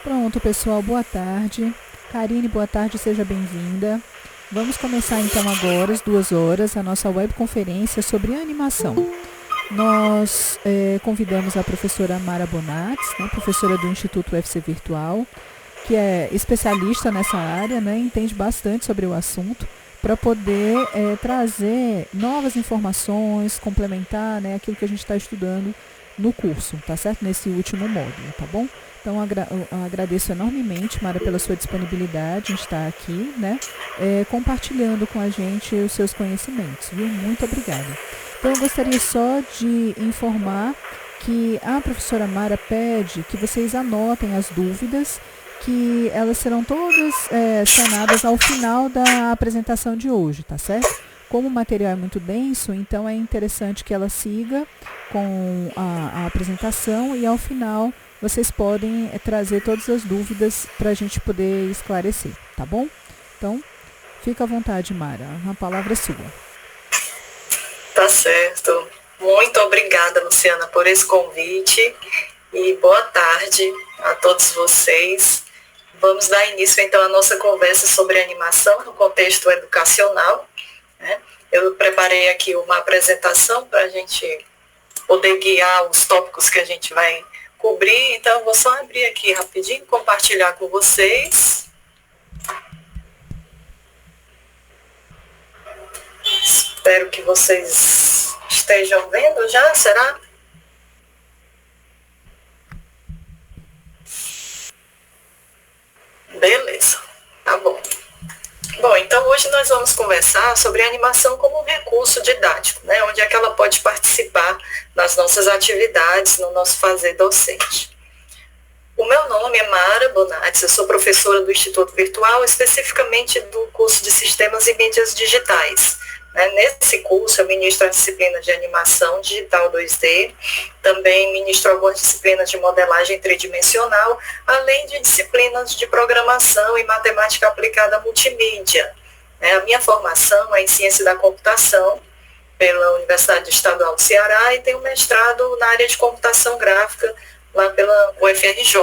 Pronto, pessoal, boa tarde. Karine, boa tarde, seja bem-vinda. Vamos começar então agora, às 2 horas, a nossa webconferência sobre animação. Nós convidamos a professora Mara Bonatti, né, professora do Instituto UFC Virtual, que é especialista nessa área, né, entende bastante sobre o assunto, para poder trazer novas informações, complementar, né, aquilo que a gente está estudando no curso, tá certo? Nesse último módulo, tá bom? Então, eu agradeço enormemente, Mara, pela sua disponibilidade em estar aqui, né, compartilhando com a gente os seus conhecimentos, viu? Muito obrigada. Então, eu gostaria só de informar que a professora Mara pede que vocês anotem as dúvidas, que elas serão todas sanadas ao final da apresentação de hoje, tá certo? Como o material é muito denso, então é interessante que ela siga com a apresentação e ao final vocês podem trazer todas as dúvidas para a gente poder esclarecer, tá bom? Então, fica à vontade, Mara, a palavra é sua. Tá certo. Muito obrigada, Luciana, por esse convite e boa tarde a todos vocês. Vamos dar início, então, à nossa conversa sobre animação no contexto educacional, né? Eu preparei aqui uma apresentação para a gente poder guiar os tópicos que a gente vai cobrir, então eu vou só abrir aqui rapidinho, compartilhar com vocês. Espero que vocês estejam vendo já, será? Beleza, tá bom. Bom, então hoje nós vamos conversar sobre a animação como um recurso didático, né? Onde é que ela pode participar nas nossas atividades, no nosso fazer docente. O meu nome é Mara Bonatti, eu sou professora do Instituto Virtual, especificamente do curso de Sistemas e Mídias Digitais. Nesse curso eu ministro a disciplina de animação digital 2D, também ministro algumas disciplinas de modelagem tridimensional, além de disciplinas de programação e matemática aplicada multimídia. A minha formação é em ciência da computação pela Universidade Estadual do Ceará e tenho mestrado na área de computação gráfica lá pela UFRJ.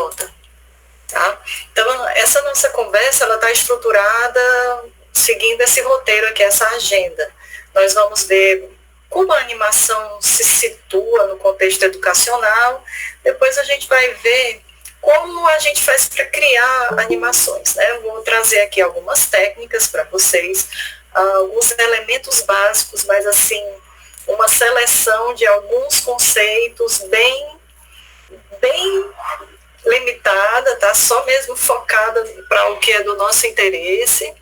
Tá? Então, essa nossa conversa está estruturada seguindo esse roteiro aqui, essa agenda. Nós vamos ver como a animação se situa no contexto educacional, depois a gente vai ver como a gente faz para criar animações. Eu vou trazer aqui algumas técnicas para vocês, alguns elementos básicos, mas assim, uma seleção de alguns conceitos bem limitada, tá? Só mesmo focada para o que é do nosso interesse.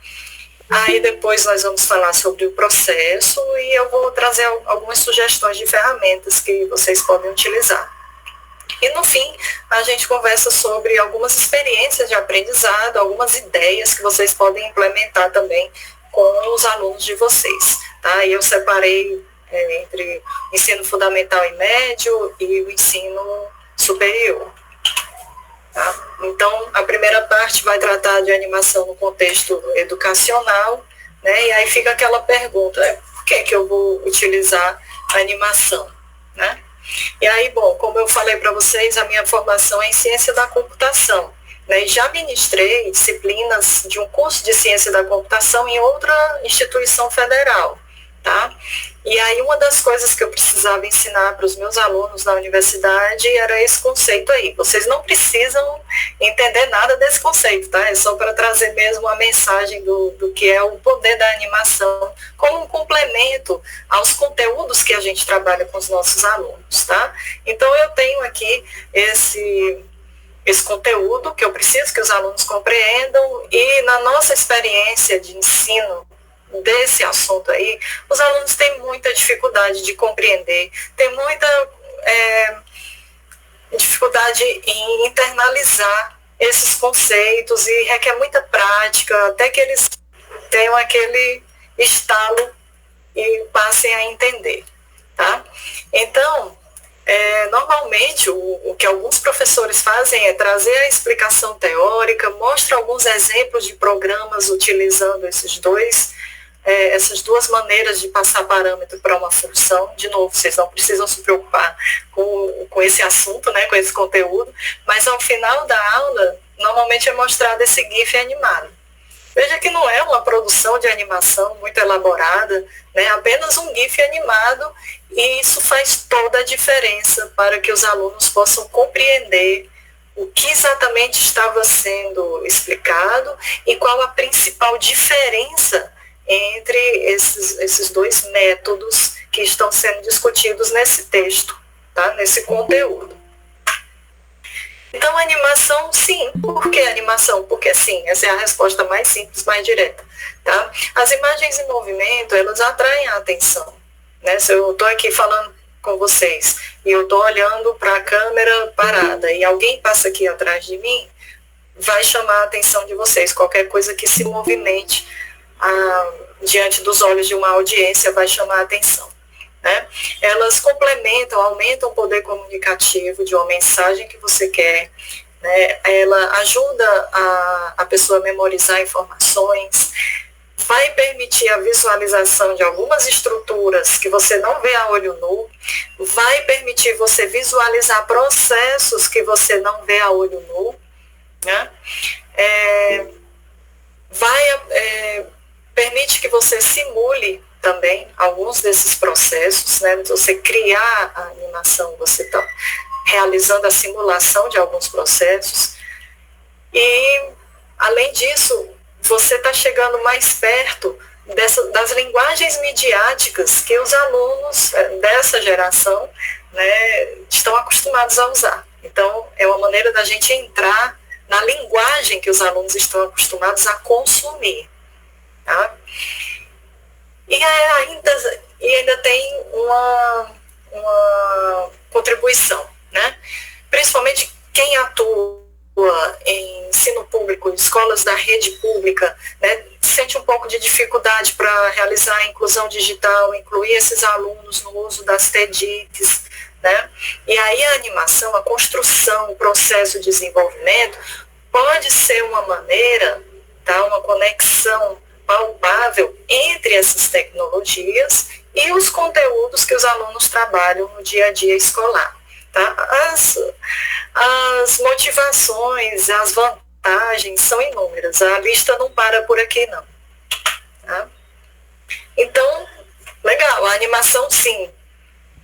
Aí depois nós vamos falar sobre o processo e eu vou trazer algumas sugestões de ferramentas que vocês podem utilizar. E no fim, a gente conversa sobre algumas experiências de aprendizado, algumas ideias que vocês podem implementar também com os alunos de vocês. Tá? E eu separei entre ensino fundamental e médio e o ensino superior. Tá? Então, a primeira parte vai tratar de animação no contexto educacional, né? E aí fica aquela pergunta, por que eu vou utilizar a animação? Né? E aí, bom, como eu falei para vocês, a minha formação é em ciência da computação, né? E já ministrei disciplinas de um curso de ciência da computação em outra instituição federal. Tá? E aí uma das coisas que eu precisava ensinar para os meus alunos na universidade era esse conceito aí. Vocês não precisam entender nada desse conceito, tá? É só para trazer mesmo a mensagem do que é o poder da animação como um complemento aos conteúdos que a gente trabalha com os nossos alunos, tá? Então eu tenho aqui esse conteúdo que eu preciso que os alunos compreendam e na nossa experiência de ensino desse assunto aí, os alunos têm muita dificuldade de compreender, tem muita dificuldade em internalizar esses conceitos e requer muita prática, até que eles tenham aquele estalo e passem a entender. Tá? Então, normalmente o que alguns professores fazem é trazer a explicação teórica, mostra alguns exemplos de programas utilizando essas duas maneiras de passar parâmetro para uma função. De novo, vocês não precisam se preocupar com esse assunto, né, com esse conteúdo, mas ao final da aula normalmente é mostrado esse GIF animado. Veja que não é uma produção de animação muito elaborada, né? Apenas um GIF animado, e isso faz toda a diferença para que os alunos possam compreender o que exatamente estava sendo explicado e qual a principal diferença entre esses dois métodos que estão sendo discutidos nesse texto, tá? Nesse conteúdo. Então, animação, sim. Por que animação? Porque sim, essa é a resposta mais simples, mais direta. Tá? As imagens em movimento, elas atraem a atenção. Né? Se eu estou aqui falando com vocês e eu estou olhando para a câmera parada e alguém passa aqui atrás de mim, vai chamar a atenção de vocês. Qualquer coisa que se movimente diante dos olhos de uma audiência vai chamar a atenção. Né? Elas complementam, aumentam o poder comunicativo de uma mensagem que você quer, né? Ela ajuda a pessoa a memorizar informações, vai permitir a visualização de algumas estruturas que você não vê a olho nu, vai permitir você visualizar processos que você não vê a olho nu, né? Permite que você simule também alguns desses processos, né? Você criar a animação, você está realizando a simulação de alguns processos. E, além disso, você está chegando mais perto das linguagens midiáticas que os alunos dessa geração, né, estão acostumados a usar. Então, é uma maneira da gente entrar na linguagem que os alunos estão acostumados a consumir. Tá? E ainda tem uma contribuição, né? Principalmente quem atua em ensino público, escolas da rede pública, né, sente um pouco de dificuldade para realizar a inclusão digital, incluir esses alunos no uso das TEDx, né? E aí a animação, a construção, o processo de desenvolvimento pode ser uma maneira, tá, uma conexão palpável entre essas tecnologias e os conteúdos que os alunos trabalham no dia a dia escolar. Tá? As motivações, as vantagens são inúmeras, a lista não para por aqui não. Tá? Então, legal, a animação sim.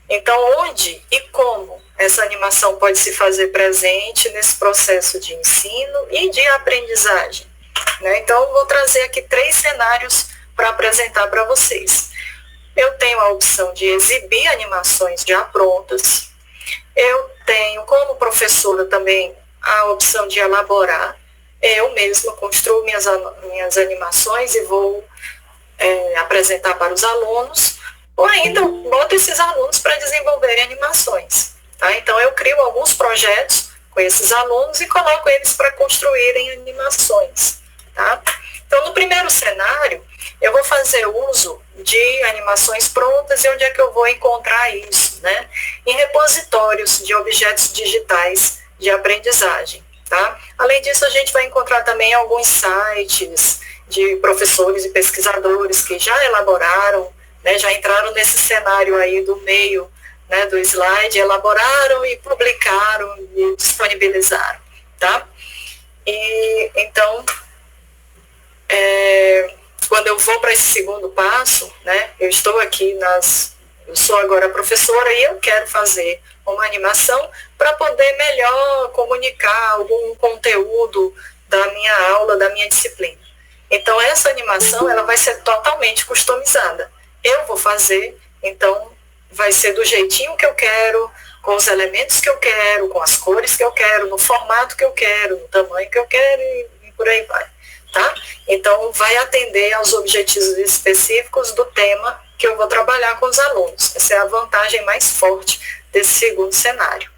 Então, onde e como essa animação pode se fazer presente nesse processo de ensino e de aprendizagem? Né? Então, eu vou trazer aqui 3 cenários para apresentar para vocês. Eu tenho a opção de exibir animações já prontas. Eu tenho, como professora, também a opção de elaborar. Eu mesma construo minhas animações e vou apresentar para os alunos. Ou ainda, boto esses alunos para desenvolverem animações. Tá? Então, eu crio alguns projetos com esses alunos e coloco eles para construírem animações. Tá? Então, no primeiro cenário, eu vou fazer uso de animações prontas e onde é que eu vou encontrar isso? Né? Em repositórios de objetos digitais de aprendizagem. Tá? Além disso, a gente vai encontrar também alguns sites de professores e pesquisadores que já elaboraram, né, já entraram nesse cenário aí do meio, né, do slide, elaboraram e publicaram e disponibilizaram. Tá? E, então, quando eu vou para esse segundo passo, né, eu sou agora professora e eu quero fazer uma animação para poder melhor comunicar algum conteúdo da minha aula, da minha disciplina. Então, essa animação ela vai ser totalmente customizada. Eu vou fazer, então, vai ser do jeitinho que eu quero, com os elementos que eu quero, com as cores que eu quero, no formato que eu quero, no tamanho que eu quero e por aí vai. Tá? Então, vai atender aos objetivos específicos do tema que eu vou trabalhar com os alunos. Essa é a vantagem mais forte desse segundo cenário.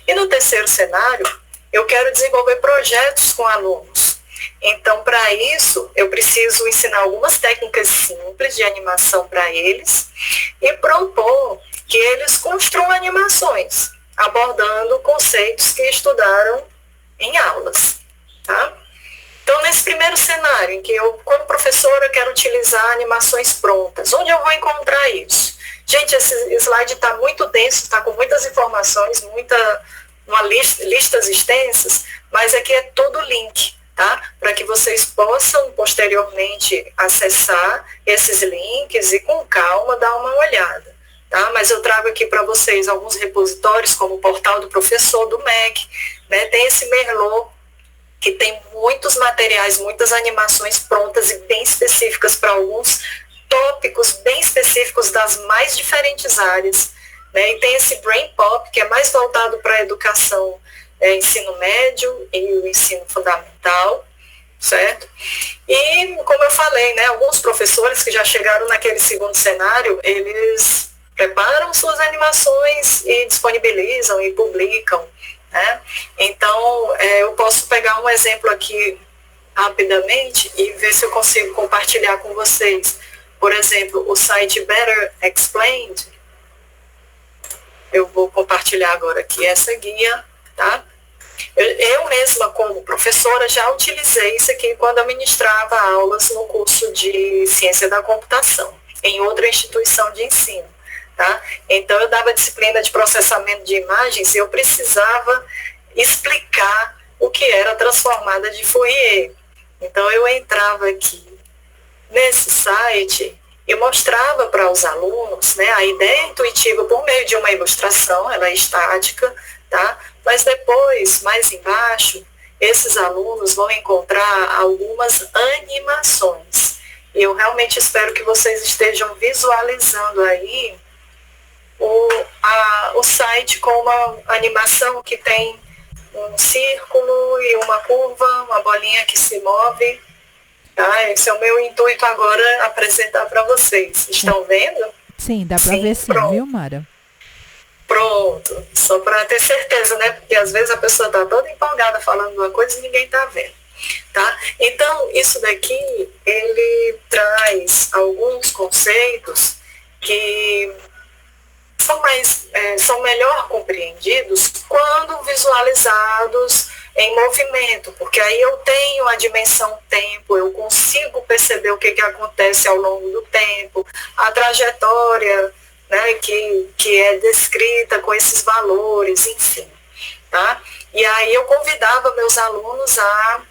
E no terceiro cenário, eu quero desenvolver projetos com alunos. Então, para isso, eu preciso ensinar algumas técnicas simples de animação para eles e propor que eles construam animações, abordando conceitos que estudaram em aulas. Tá? Então, nesse primeiro cenário, em que eu, como professora, quero utilizar animações prontas, onde eu vou encontrar isso? Gente, esse slide está muito denso, está com muitas informações, listas extensas, mas aqui é todo link, tá? Para que vocês possam posteriormente acessar esses links e com calma dar uma olhada, tá? Mas eu trago aqui para vocês alguns repositórios, como o portal do professor do MEC, né? Tem esse Merlot, que tem muitos materiais, muitas animações prontas e bem específicas para alguns tópicos bem específicos das mais diferentes áreas, né? E tem esse Brain Pop, que é mais voltado para a educação, ensino médio e o ensino fundamental, certo? E, como eu falei, né, alguns professores que já chegaram naquele segundo cenário, eles preparam suas animações e disponibilizam e publicam, né? Então, eu posso pegar um exemplo aqui rapidamente e ver se eu consigo compartilhar com vocês. Por exemplo, o site Better Explained. Eu vou compartilhar agora aqui essa guia, tá? Eu mesma, como professora, já utilizei isso aqui quando eu ministrava aulas no curso de Ciência da Computação, em outra instituição de ensino, tá? Então, eu dava disciplina de processamento de imagens e eu precisava explicar o que era a transformada de Fourier. Então, eu entrava aqui nesse site e mostrava para os alunos, né, a ideia intuitiva por meio de uma ilustração, ela é estática, tá? Mas depois, mais embaixo, esses alunos vão encontrar algumas animações. E eu realmente espero que vocês estejam visualizando aí o site com uma animação que tem um círculo e uma curva, uma bolinha que se move. Tá? Esse é o meu intuito agora, apresentar para vocês. Estão vendo? Sim, dá para ver sim, pronto. Viu, Mara? Pronto, só para ter certeza, né? Porque às vezes a pessoa está toda empolgada falando uma coisa e ninguém está vendo. Tá? Então, isso daqui, ele traz alguns conceitos que são melhor compreendidos quando visualizados em movimento, porque aí eu tenho a dimensão tempo, eu consigo perceber o que acontece ao longo do tempo, a trajetória, né, que é descrita com esses valores, enfim. Tá? E aí eu convidava meus alunos a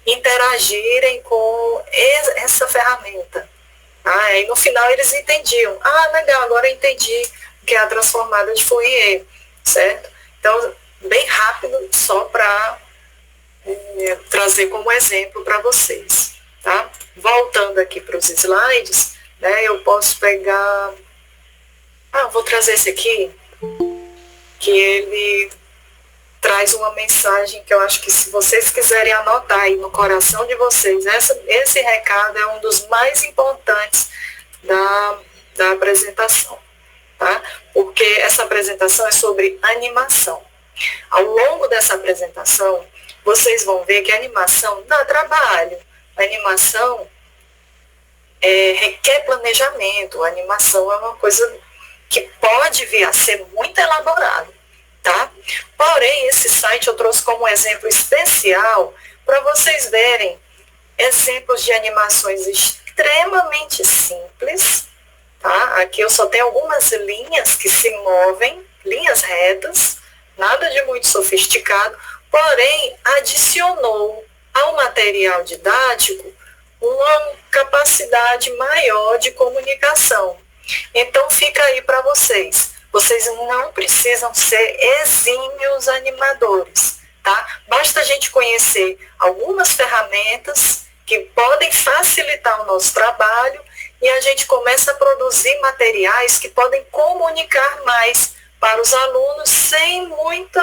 interagirem com essa ferramenta. Tá? E no final eles entendiam. Ah, legal, agora eu entendi o que é a transformada de Fourier, certo? Então, bem rápido, só para trazer como exemplo para vocês. Tá? Voltando aqui para os slides, né, eu posso pegar... vou trazer esse aqui, que ele traz uma mensagem que eu acho que se vocês quiserem anotar aí no coração de vocês, esse recado é um dos mais importantes da apresentação, tá? Porque essa apresentação é sobre animação. Ao longo dessa apresentação, vocês vão ver que a animação dá trabalho. A animação requer planejamento. A animação é uma coisa que pode vir a ser muito elaborada. Tá? Porém, esse site eu trouxe como exemplo especial para vocês verem exemplos de animações extremamente simples. Tá? Aqui eu só tenho algumas linhas que se movem, linhas retas, nada de muito sofisticado, porém adicionou ao material didático uma capacidade maior de comunicação. Então fica aí para vocês. Vocês não precisam ser exímios animadores, tá? Basta a gente conhecer algumas ferramentas que podem facilitar o nosso trabalho e a gente começa a produzir materiais que podem comunicar mais para os alunos sem muito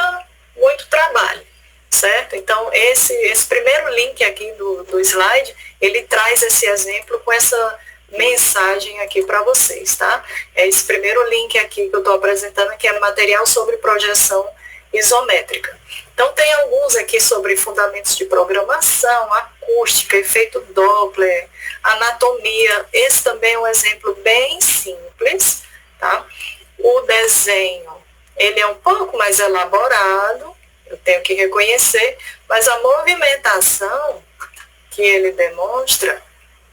trabalho, certo? Então, esse primeiro link aqui do slide, ele traz esse exemplo com essa mensagem aqui para vocês, tá? Esse primeiro link aqui que eu estou apresentando, que é material sobre projeção isométrica. Então, tem alguns aqui sobre fundamentos de programação, acústica, efeito Doppler, anatomia. Esse também é um exemplo bem simples, tá? O desenho, ele é um pouco mais elaborado, eu tenho que reconhecer, mas a movimentação que ele demonstra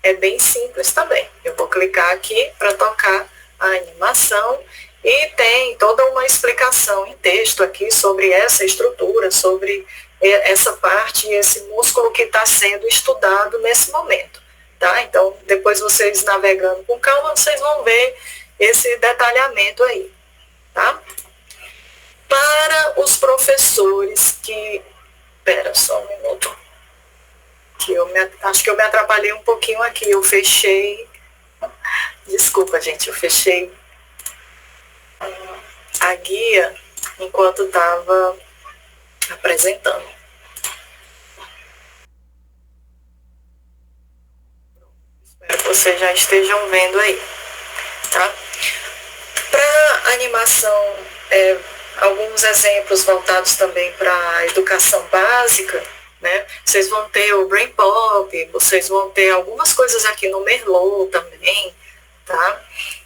é bem simples também. Eu vou clicar aqui para tocar a animação E tem toda uma explicação em texto aqui sobre essa estrutura, sobre essa parte, esse músculo que está sendo estudado nesse momento. Tá? Então, depois vocês navegando com calma, vocês vão ver esse detalhamento aí. Tá? Para os professores que... Espera só um minuto. Que acho que eu me atrapalhei um pouquinho aqui. Eu fechei... Desculpa, gente. Eu fechei a guia enquanto estava apresentando. Espero que vocês já estejam vendo aí. Tá? Para animação, alguns exemplos voltados também para a educação básica, né? Vocês vão ter o Brain Pop, vocês vão ter algumas coisas aqui no Merlot também, tá?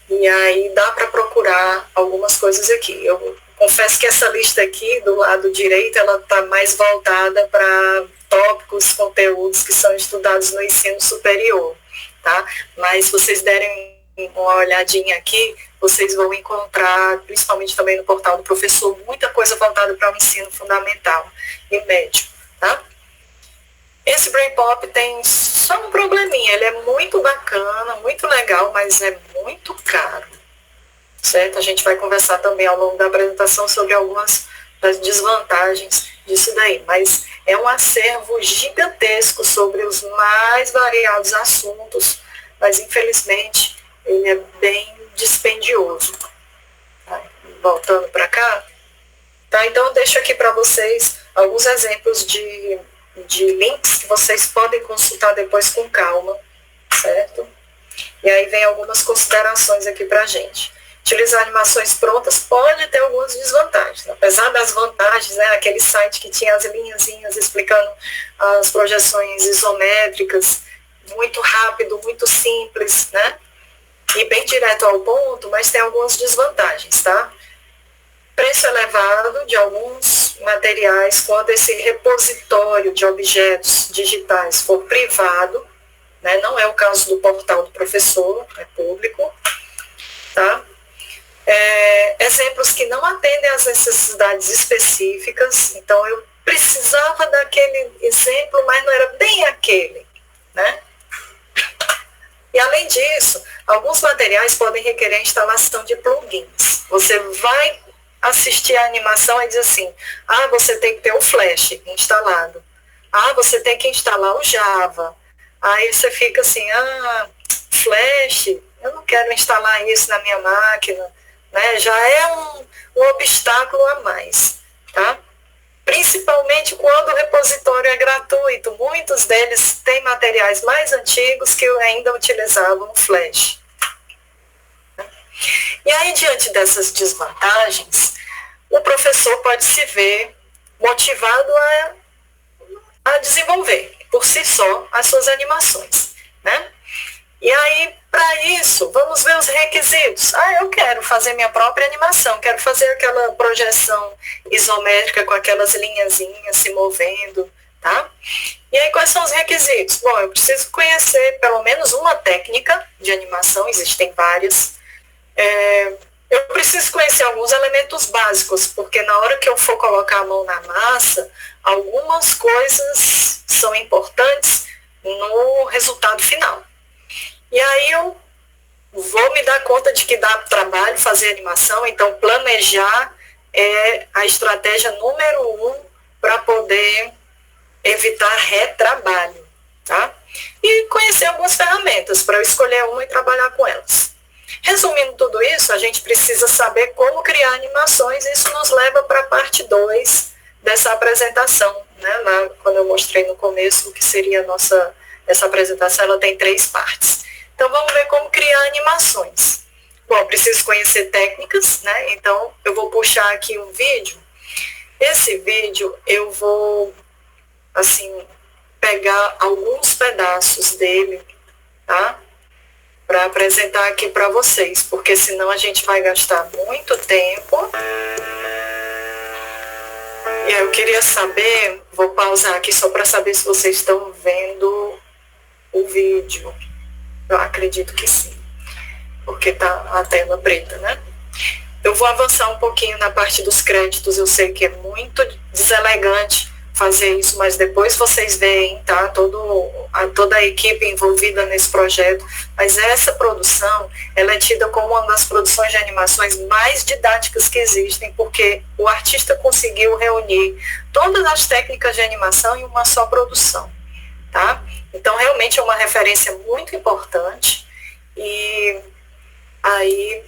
E aí dá para procurar algumas coisas aqui. Eu confesso que essa lista aqui, do lado direito, ela está mais voltada para tópicos, conteúdos que são estudados no ensino superior, tá? Mas se vocês derem uma olhadinha aqui, vocês vão encontrar, principalmente também no portal do professor, muita coisa voltada para o ensino fundamental e médio, tá? Esse Brain Pop tem só um probleminha, ele é muito bacana, muito legal, mas é muito caro, certo? A gente vai conversar também ao longo da apresentação sobre algumas das desvantagens disso daí, mas é um acervo gigantesco sobre os mais variados assuntos, mas infelizmente ele é bem dispendioso. Tá? Voltando para cá, tá? Então eu deixo aqui para vocês alguns exemplos de links que vocês podem consultar depois com calma, certo? E aí vem algumas considerações aqui para a gente. Utilizar animações prontas pode ter algumas desvantagens. Apesar das vantagens, né, aquele site que tinha as linhazinhas explicando as projeções isométricas, muito rápido, muito simples, né? E bem direto ao ponto, mas tem algumas desvantagens, tá? Preço elevado de alguns materiais quando esse repositório de objetos digitais for privado, né? Não é o caso do portal do professor, é público, tá? Exemplos que não atendem às necessidades específicas, então eu precisava daquele exemplo, mas não era bem aquele, né? E além disso, alguns materiais podem requerer a instalação de plugins. Você vai assistir a animação e diz assim, você tem que ter o Flash instalado. Você tem que instalar o Java. Aí você fica assim, Flash, eu não quero instalar isso na minha máquina. Né? Já é um obstáculo a mais, tá? Principalmente quando o repositório é gratuito. Muitos deles têm materiais mais antigos que ainda utilizavam o Flash. E aí, diante dessas desvantagens, o professor pode se ver motivado a desenvolver, por si só, as suas animações, né? E aí, para isso, vamos ver os requisitos. Eu quero fazer minha própria animação, quero fazer aquela projeção isométrica com aquelas linhazinhas se movendo, tá? E aí, quais são os requisitos? Bom, eu preciso conhecer pelo menos uma técnica de animação, existem várias. Eu preciso conhecer alguns elementos básicos, porque na hora que eu for colocar a mão na massa, algumas coisas são importantes no resultado final. E aí eu vou me dar conta de que dá trabalho fazer animação, então planejar é a estratégia número 1 para poder evitar retrabalho, tá? E conhecer algumas ferramentas para eu escolher uma e trabalhar com elas. Resumindo tudo isso, a gente precisa saber como criar animações, e isso nos leva para a parte 2 dessa apresentação, né? Lá, quando eu mostrei no começo o que seria essa apresentação, ela tem 3 partes. Então, vamos ver como criar animações. Bom, preciso conhecer técnicas, né? Então, eu vou puxar aqui um vídeo. Esse vídeo, eu vou, assim, pegar alguns pedaços dele, tá? Para apresentar aqui para vocês, porque senão a gente vai gastar muito tempo. E aí, eu queria saber, vou pausar aqui só para saber se vocês estão vendo o vídeo. Eu acredito que sim, porque tá a tela preta, né? Eu vou avançar um pouquinho na parte dos créditos, eu sei que é muito deselegante fazer isso, mas depois vocês veem, tá? Toda a equipe envolvida nesse projeto. Mas essa produção, ela é tida como uma das produções de animações mais didáticas que existem, porque o artista conseguiu reunir todas as técnicas de animação em uma só produção, tá? Então, realmente é uma referência muito importante. E aí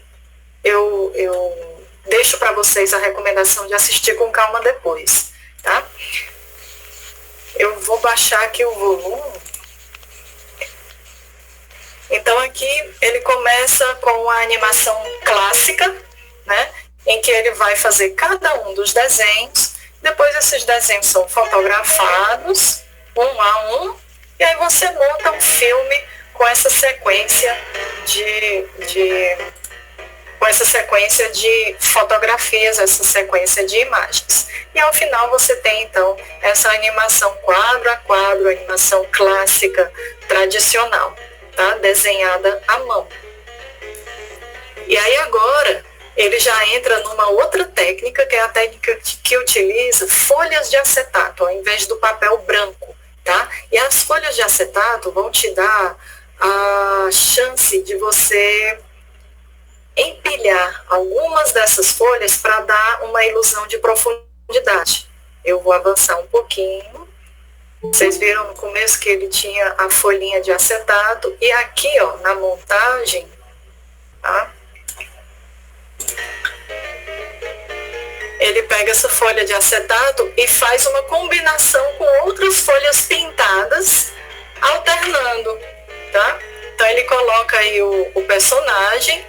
eu deixo para vocês a recomendação de assistir com calma depois, tá? Eu vou baixar aqui o volume. Então aqui ele começa com a animação clássica, né? Em que ele vai fazer cada um dos desenhos. Depois esses desenhos são fotografados, um a um. E aí você monta um filme com essa sequência com essa sequência de fotografias, essa sequência de imagens. E ao final você tem, então, essa animação quadro a quadro, animação clássica, tradicional, tá? Desenhada à mão. E aí agora, ele já entra numa outra técnica, que é a técnica que utiliza folhas de acetato, ao invés do papel branco, tá? E as folhas de acetato vão te dar a chance de você empilhar algumas dessas folhas para dar uma ilusão de profundidade. Eu vou avançar um pouquinho. Vocês viram no começo que ele tinha a folhinha de acetato e aqui, ó, na montagem, tá? Ele pega essa folha de acetato e faz uma combinação com outras folhas pintadas, alternando, tá? Então ele coloca aí o personagem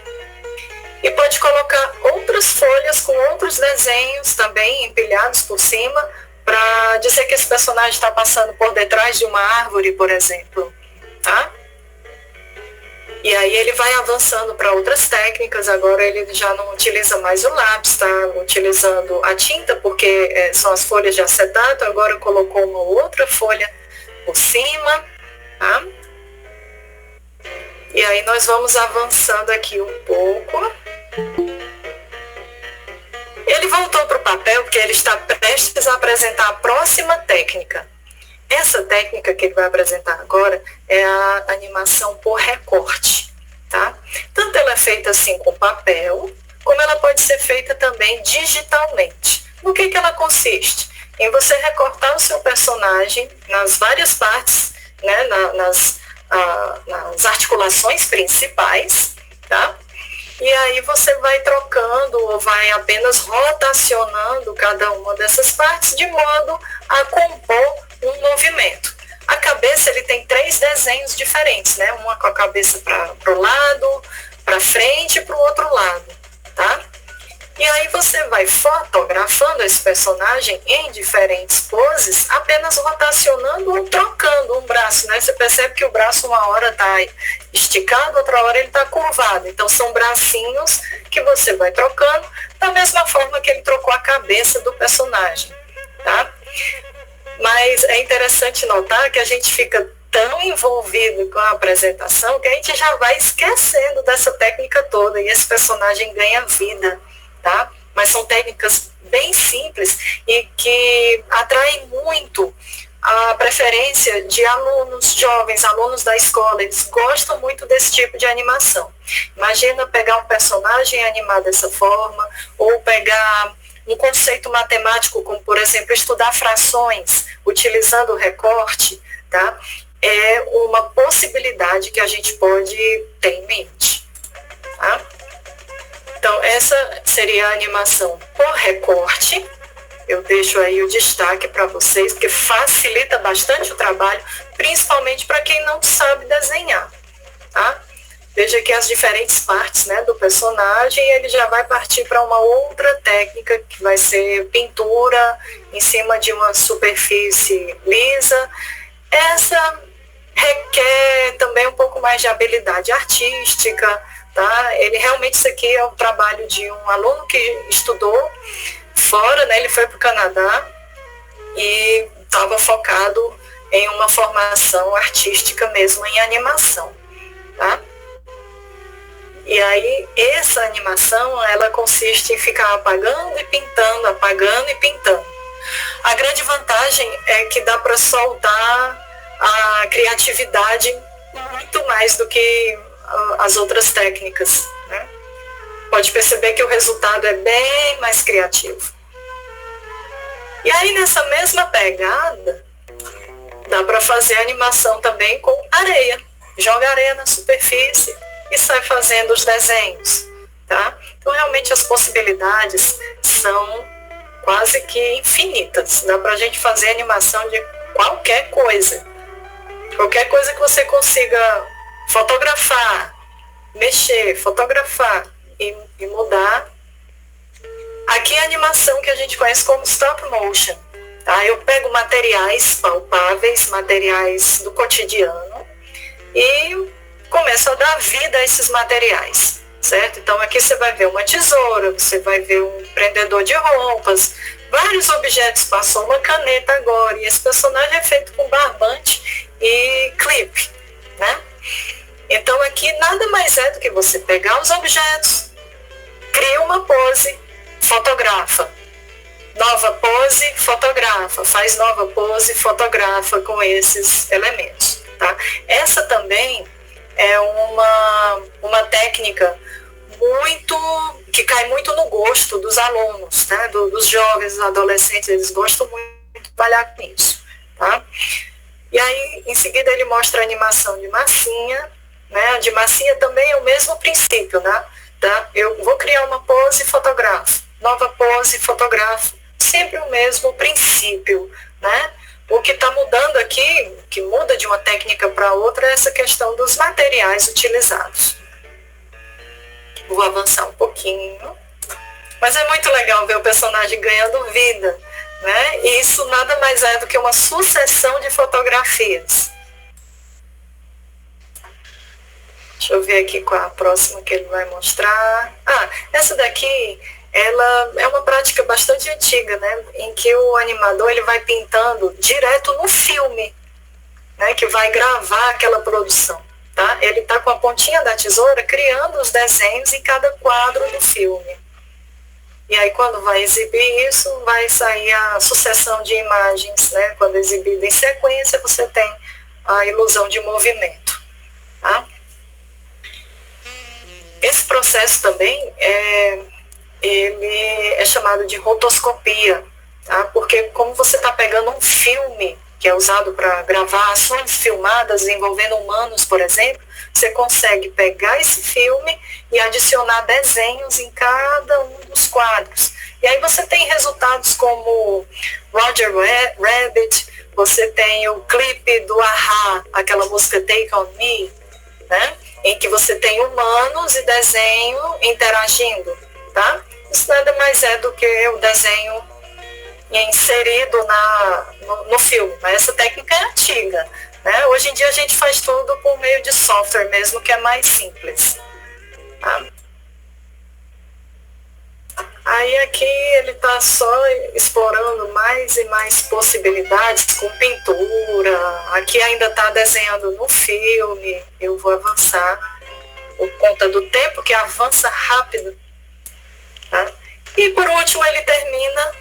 e pode colocar outras folhas com outros desenhos também empilhados por cima para dizer que esse personagem está passando por detrás de uma árvore, por exemplo, tá? E aí ele vai avançando para outras técnicas. Agora ele já não utiliza mais o lápis, está utilizando a tinta, porque são as folhas de acetato. Agora colocou uma outra folha por cima, tá? E aí nós vamos avançando aqui um pouco. Ele voltou para o papel porque ele está prestes a apresentar a próxima técnica. Essa técnica que ele vai apresentar agora é a animação por recorte, tá? Tanto ela é feita assim com papel, como ela pode ser feita também digitalmente. No que ela consiste? Em você recortar o seu personagem nas várias partes, né, nas articulações principais, tá? E aí você vai trocando ou vai apenas rotacionando cada uma dessas partes de modo a compor um movimento. A cabeça, ele tem 3 desenhos diferentes, né? Uma com a cabeça para o lado, para frente e para o outro lado, tá? E aí você vai fotografando esse personagem em diferentes poses, apenas rotacionando ou trocando um braço, né? Você percebe que o braço uma hora está esticado, outra hora ele está curvado. Então são bracinhos que você vai trocando da mesma forma que ele trocou a cabeça do personagem, tá? Mas é interessante notar que a gente fica tão envolvido com a apresentação que a gente já vai esquecendo dessa técnica toda e esse personagem ganha vida, tá? Mas são técnicas bem simples e que atraem muito a preferência de alunos jovens, alunos da escola. Eles gostam muito desse tipo de animação. Imagina pegar um personagem e animar dessa forma, ou pegar um conceito matemático, como, por exemplo, estudar frações, utilizando o recorte, tá? É uma possibilidade que a gente pode ter em mente, tá? Então, essa seria a animação por recorte. Eu deixo aí o destaque para vocês, porque facilita bastante o trabalho, principalmente para quem não sabe desenhar, tá? Veja aqui as diferentes partes, né, do personagem, e ele já vai partir para uma outra técnica, que vai ser pintura em cima de uma superfície lisa. Essa requer também um pouco mais de habilidade artística, tá? Ele realmente, isso aqui é o trabalho de um aluno que estudou fora, né? Ele foi para o Canadá e estava focado em uma formação artística mesmo, em animação, tá? E aí, essa animação, ela consiste em ficar apagando e pintando, apagando e pintando. A grande vantagem é que dá para soltar a criatividade muito mais do que as outras técnicas, né? Pode perceber que o resultado é bem mais criativo. E aí, nessa mesma pegada, dá para fazer animação também com areia. Joga areia na superfície e sai fazendo os desenhos, tá? Então, realmente, as possibilidades são quase que infinitas. Dá para a gente fazer animação de qualquer coisa. Qualquer coisa que você consiga fotografar, mexer, fotografar e mudar. Aqui é a animação que a gente conhece como stop motion. Tá? Eu pego materiais palpáveis, materiais do cotidiano e começo a dar vida a esses materiais, certo? Então aqui você vai ver uma tesoura, você vai ver um prendedor de roupas, vários objetos, passou uma caneta agora, e esse personagem é feito com barbante e clipe, né? Então aqui nada mais é do que você pegar os objetos, cria uma pose, fotografa, nova pose, fotografa, faz nova pose, fotografa com esses elementos, tá? Essa também é uma técnica que cai muito no gosto dos alunos, né? Dos jovens, dos adolescentes, eles gostam muito de trabalhar com isso, tá? E aí, em seguida, ele mostra a animação de massinha, né? A de massinha também é o mesmo princípio, né? Tá? Eu vou criar uma pose e fotografo, nova pose e fotografo, sempre o mesmo princípio, né? O que está mudando aqui, que muda de uma técnica para outra, é essa questão dos materiais utilizados. Vou avançar um pouquinho. Mas é muito legal ver o personagem ganhando vida, né? E isso nada mais é do que uma sucessão de fotografias. Deixa eu ver aqui qual a próxima que ele vai mostrar. Essa daqui, ela é uma prática bastante antiga, né? Em que o animador ele vai pintando direto no filme, né? Que vai gravar aquela produção, tá? Ele está com a pontinha da tesoura criando os desenhos em cada quadro do filme. E aí quando vai exibir isso, vai sair a sucessão de imagens, né? Quando é exibido em sequência, você tem a ilusão de movimento, tá? Esse processo também ele é chamado de rotoscopia, tá? Porque como você está pegando um filme que é usado para gravar ações filmadas envolvendo humanos, por exemplo, você consegue pegar esse filme e adicionar desenhos em cada um dos quadros. E aí você tem resultados como Roger Rabbit, você tem o clipe do A-ha, aquela música Take On Me, né? Em que você tem humanos e desenho interagindo, tá? Isso nada mais é do que o desenho inserido no filme. Mas essa técnica é antiga, né? Hoje em dia a gente faz tudo por meio de software mesmo, que é mais simples, tá? Aí aqui ele está só explorando mais e mais possibilidades com pintura. Aqui ainda está desenhando no filme. Eu vou avançar por conta do tempo, que avança rápido, tá? E por último ele termina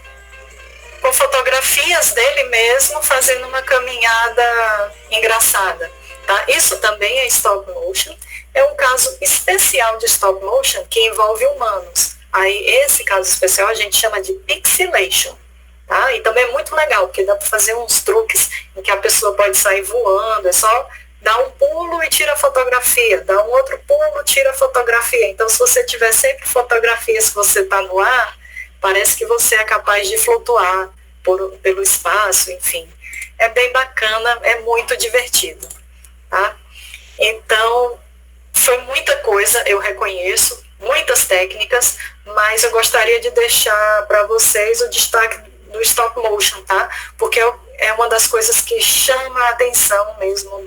com fotografias dele mesmo fazendo uma caminhada engraçada, tá? Isso também é stop motion. É um caso especial de stop motion que envolve humanos. Aí esse caso especial a gente chama de pixelation, tá? E também é muito legal, porque dá para fazer uns truques em que a pessoa pode sair voando, é só dar um pulo e tira a fotografia, dá um outro pulo, tira a fotografia. Então se você tiver sempre fotografias que você está no ar, parece que você é capaz de flutuar pelo espaço, enfim. É bem bacana, é muito divertido, tá? Então, foi muita coisa, eu reconheço, muitas técnicas, mas eu gostaria de deixar para vocês o destaque do stop motion, tá? Porque é uma das coisas que chama a atenção mesmo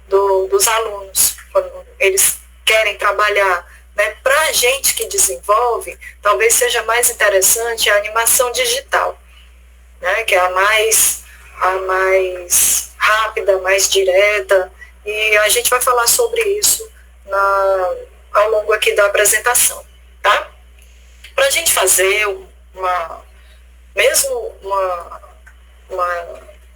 dos alunos, quando eles querem trabalhar, né? Para a gente que desenvolve, talvez seja mais interessante a animação digital, né? Que é a mais rápida, mais direta, e a gente vai falar sobre isso ao longo aqui da apresentação, tá? Para a gente fazer uma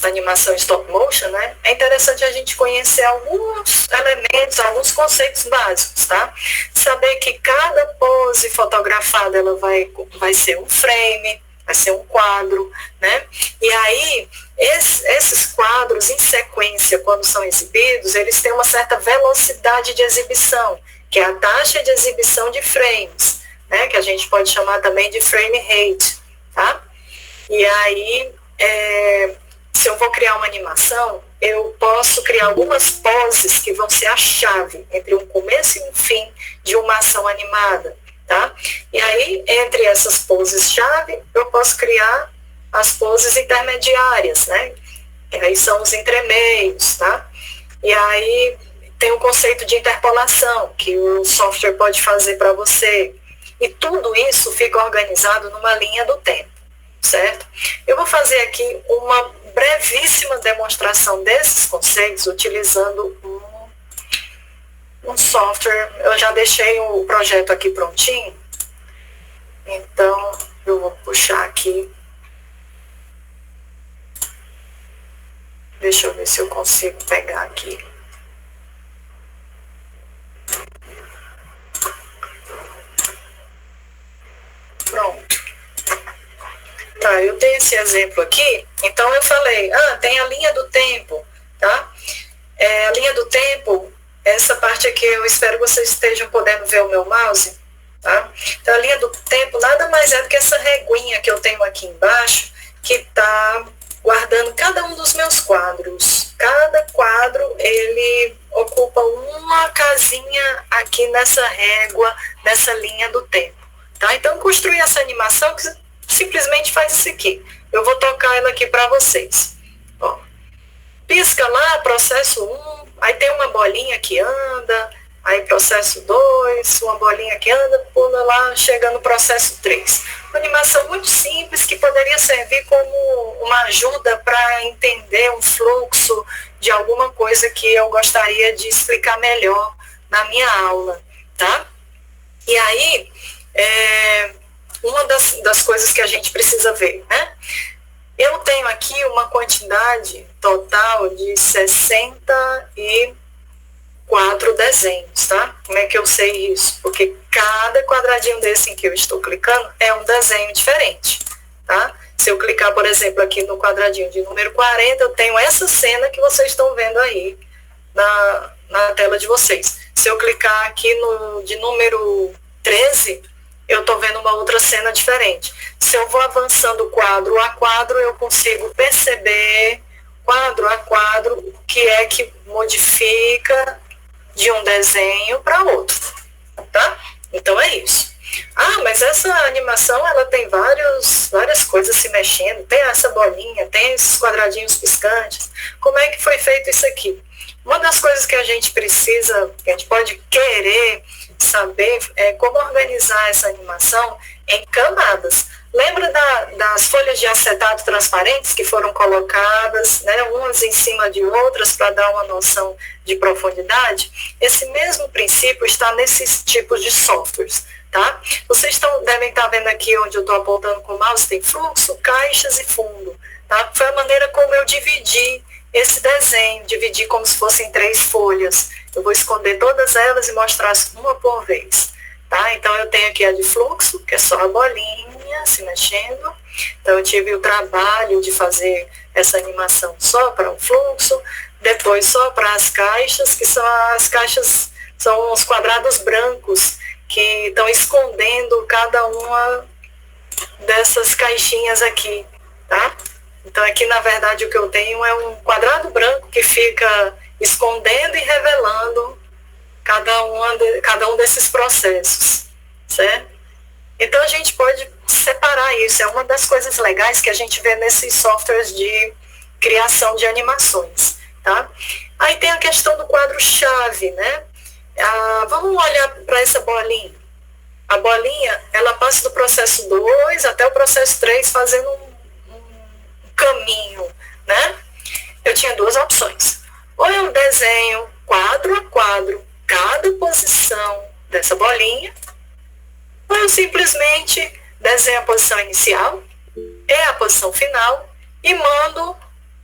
animação stop motion, né, é interessante a gente conhecer alguns elementos, alguns conceitos básicos, tá? Saber que cada pose fotografada ela vai ser um frame, vai ser um quadro, né? E aí, esses quadros em sequência, quando são exibidos, eles têm uma certa velocidade de exibição, que é a taxa de exibição de frames, né? Que a gente pode chamar também de frame rate, tá? E aí, se eu vou criar uma animação, eu posso criar algumas poses que vão ser a chave entre um começo e um fim de uma ação animada, tá? E aí, entre essas poses-chave, eu posso criar as poses intermediárias, né? E aí são os entremeios, tá? E aí tem o conceito de interpolação, que o software pode fazer para você. E tudo isso fica organizado numa linha do tempo, certo? Eu vou fazer aqui uma brevíssima demonstração desses conceitos utilizando um software. Eu já deixei o projeto aqui prontinho, então eu vou puxar aqui. Deixa eu ver se eu consigo pegar aqui. Pronto. Tá, eu tenho esse exemplo aqui, então eu falei, tem a linha do tempo, tá? A linha do tempo, essa parte aqui, eu espero que vocês estejam podendo ver o meu mouse, tá? Então a linha do tempo nada mais é do que essa reguinha que eu tenho aqui embaixo, que está guardando cada um dos meus quadros. Cada quadro, ele ocupa uma casinha aqui nessa régua, nessa linha do tempo, tá? Então construir essa animação que simplesmente faz isso aqui. Eu vou tocar ela aqui para vocês. Ó, pisca lá, processo 1, aí tem uma bolinha que anda, aí processo 2, uma bolinha que anda, pula lá, chega no processo 3. Uma animação muito simples que poderia servir como uma ajuda para entender um fluxo de alguma coisa que eu gostaria de explicar melhor na minha aula, tá? E aí, uma das coisas que a gente precisa ver, né? Eu tenho aqui uma quantidade total de 64 desenhos, tá? Como é que eu sei isso? Porque cada quadradinho desse em que eu estou clicando é um desenho diferente, tá? Se eu clicar, por exemplo, aqui no quadradinho de número 40, eu tenho essa cena que vocês estão vendo aí na tela de vocês. Se eu clicar aqui no de número 13, eu estou vendo uma outra cena diferente. Se eu vou avançando quadro a quadro, eu consigo perceber, quadro a quadro, o que é que modifica de um desenho para outro, tá? Então é isso. Mas essa animação, ela tem várias coisas se mexendo, tem essa bolinha, tem esses quadradinhos piscantes. Como é que foi feito isso aqui? Uma das coisas que a gente precisa, que a gente pode querer saber é como organizar essa animação em camadas. Lembra das folhas de acetato transparentes que foram colocadas, né, umas em cima de outras para dar uma noção de profundidade? Esse mesmo princípio está nesses tipos de softwares, tá? Vocês devem estar vendo aqui onde eu estou apontando com o mouse, tem fluxo, caixas e fundo, tá? Foi a maneira como eu dividi esse desenho, dividi como se fossem 3 folhas. Eu vou esconder todas elas e mostrar uma por vez, tá? Então eu tenho aqui a de fluxo, que é só a bolinha se mexendo. Então eu tive o trabalho de fazer essa animação só para o fluxo, depois só para as caixas, que são as caixas, são os quadrados brancos que estão escondendo cada uma dessas caixinhas aqui, tá? Então aqui na verdade o que eu tenho é um quadrado branco que fica escondendo e revelando cada um desses processos, certo? Então a gente pode separar isso, é uma das coisas legais que a gente vê nesses softwares de criação de animações, tá? Aí tem a questão do quadro-chave, né? Vamos olhar para essa bolinha. A bolinha, ela passa do processo 2 até o processo 3 fazendo um caminho, né? Eu tinha 2 opções. Ou eu desenho quadro a quadro cada posição dessa bolinha, ou eu simplesmente desenho a posição inicial, a posição final, e mando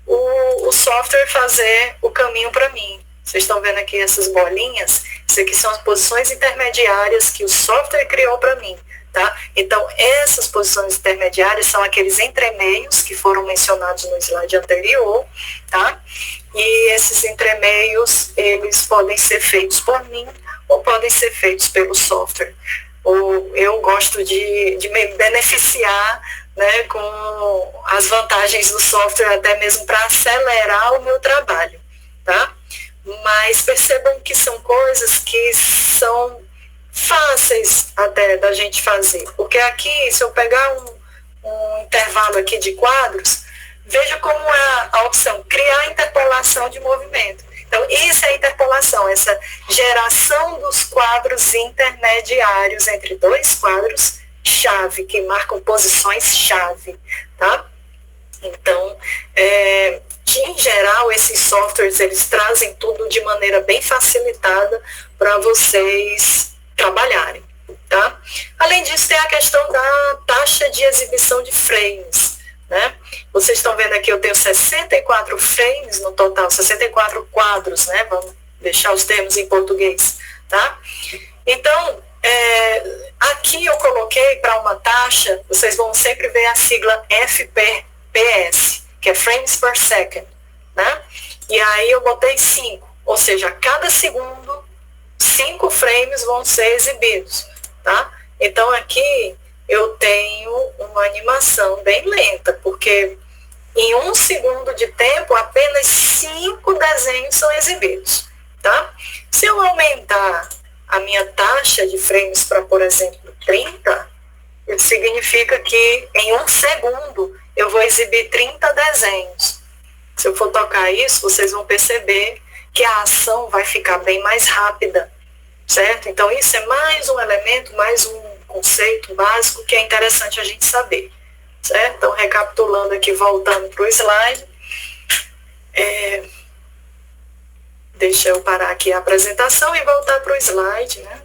o software fazer o caminho para mim. Vocês estão vendo aqui essas bolinhas? Isso aqui são as posições intermediárias que o software criou para mim. Tá? Então, essas posições intermediárias são aqueles entremeios que foram mencionados no slide anterior, tá? E esses entremeios, eles podem ser feitos por mim ou podem ser feitos pelo software. Ou eu gosto de me beneficiar, né, com as vantagens do software, até mesmo para acelerar o meu trabalho, tá? Mas percebam que são coisas que são fáceis até da gente fazer, porque aqui, se eu pegar um intervalo aqui de quadros, veja como é a opção criar interpolação de movimento. Então, isso é a interpolação, essa geração dos quadros intermediários entre dois quadros chave, que marcam posições chave, tá? Então, em geral, esses softwares, eles trazem tudo de maneira bem facilitada para vocês trabalharem, tá? Além disso, tem a questão da taxa de exibição de frames, né? Vocês estão vendo aqui, eu tenho 64 frames no total, 64 quadros, né? Vamos deixar os termos em português, tá? Então, aqui eu coloquei para uma taxa, vocês vão sempre ver a sigla FPS, que é frames per second, né? E aí eu botei 5, ou seja, a cada segundo 5 frames vão ser exibidos, tá? Então aqui eu tenho uma animação bem lenta, porque em 1 segundo de tempo apenas 5 desenhos são exibidos, tá? Se eu aumentar a minha taxa de frames para, por exemplo, 30, isso significa que em 1 segundo eu vou exibir 30 desenhos. Se eu for tocar isso, vocês vão perceber que a ação vai ficar bem mais rápida, certo? Então, isso é mais um elemento, mais um conceito básico que é interessante a gente saber, certo? Então, recapitulando aqui, voltando para o slide, deixa eu parar aqui a apresentação e voltar para o slide, né?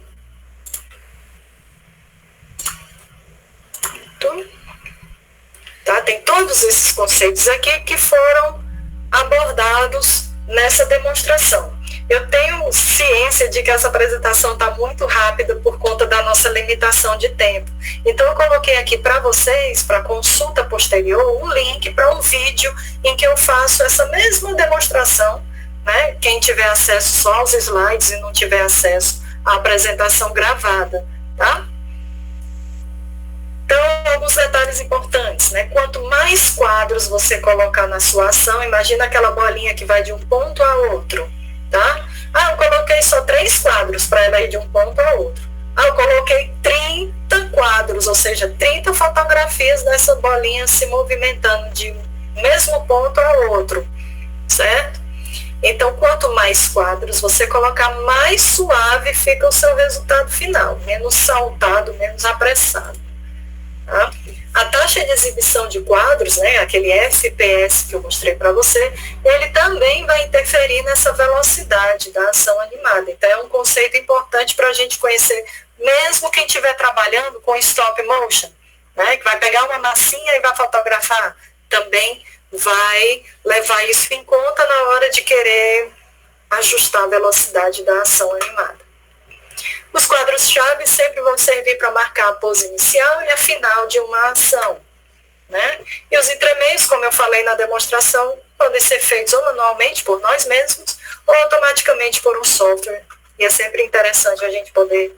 Tá? Tem todos esses conceitos aqui que foram abordados nessa demonstração. Eu tenho ciência de que essa apresentação está muito rápida por conta da nossa limitação de tempo. Então, eu coloquei aqui para vocês, para consulta posterior, um link para um vídeo em que eu faço essa mesma demonstração, né? Quem tiver acesso só aos slides e não tiver acesso à apresentação gravada, tá? Então, alguns detalhes importantes, né? Quanto mais quadros você colocar na sua ação, imagina aquela bolinha que vai de um ponto a outro, tá? Eu coloquei só 3 quadros para ela ir de um ponto a outro. Eu coloquei 30 quadros, ou seja, 30 fotografias dessa bolinha se movimentando de um mesmo ponto a outro, certo? Então, quanto mais quadros você colocar, mais suave fica o seu resultado final, menos saltado, menos apressado. Tá? A taxa de exibição de quadros, né, aquele FPS que eu mostrei para você, ele também vai interferir nessa velocidade da ação animada. Então, é um conceito importante para a gente conhecer, mesmo quem estiver trabalhando com stop motion, né, que vai pegar uma massinha e vai fotografar, também vai levar isso em conta na hora de querer ajustar a velocidade da ação animada. Os quadros-chave sempre vão servir para marcar a pose inicial e a final de uma ação, né? E os entremeios, como eu falei na demonstração, podem ser feitos ou manualmente por nós mesmos ou automaticamente por um software. E é sempre interessante a gente poder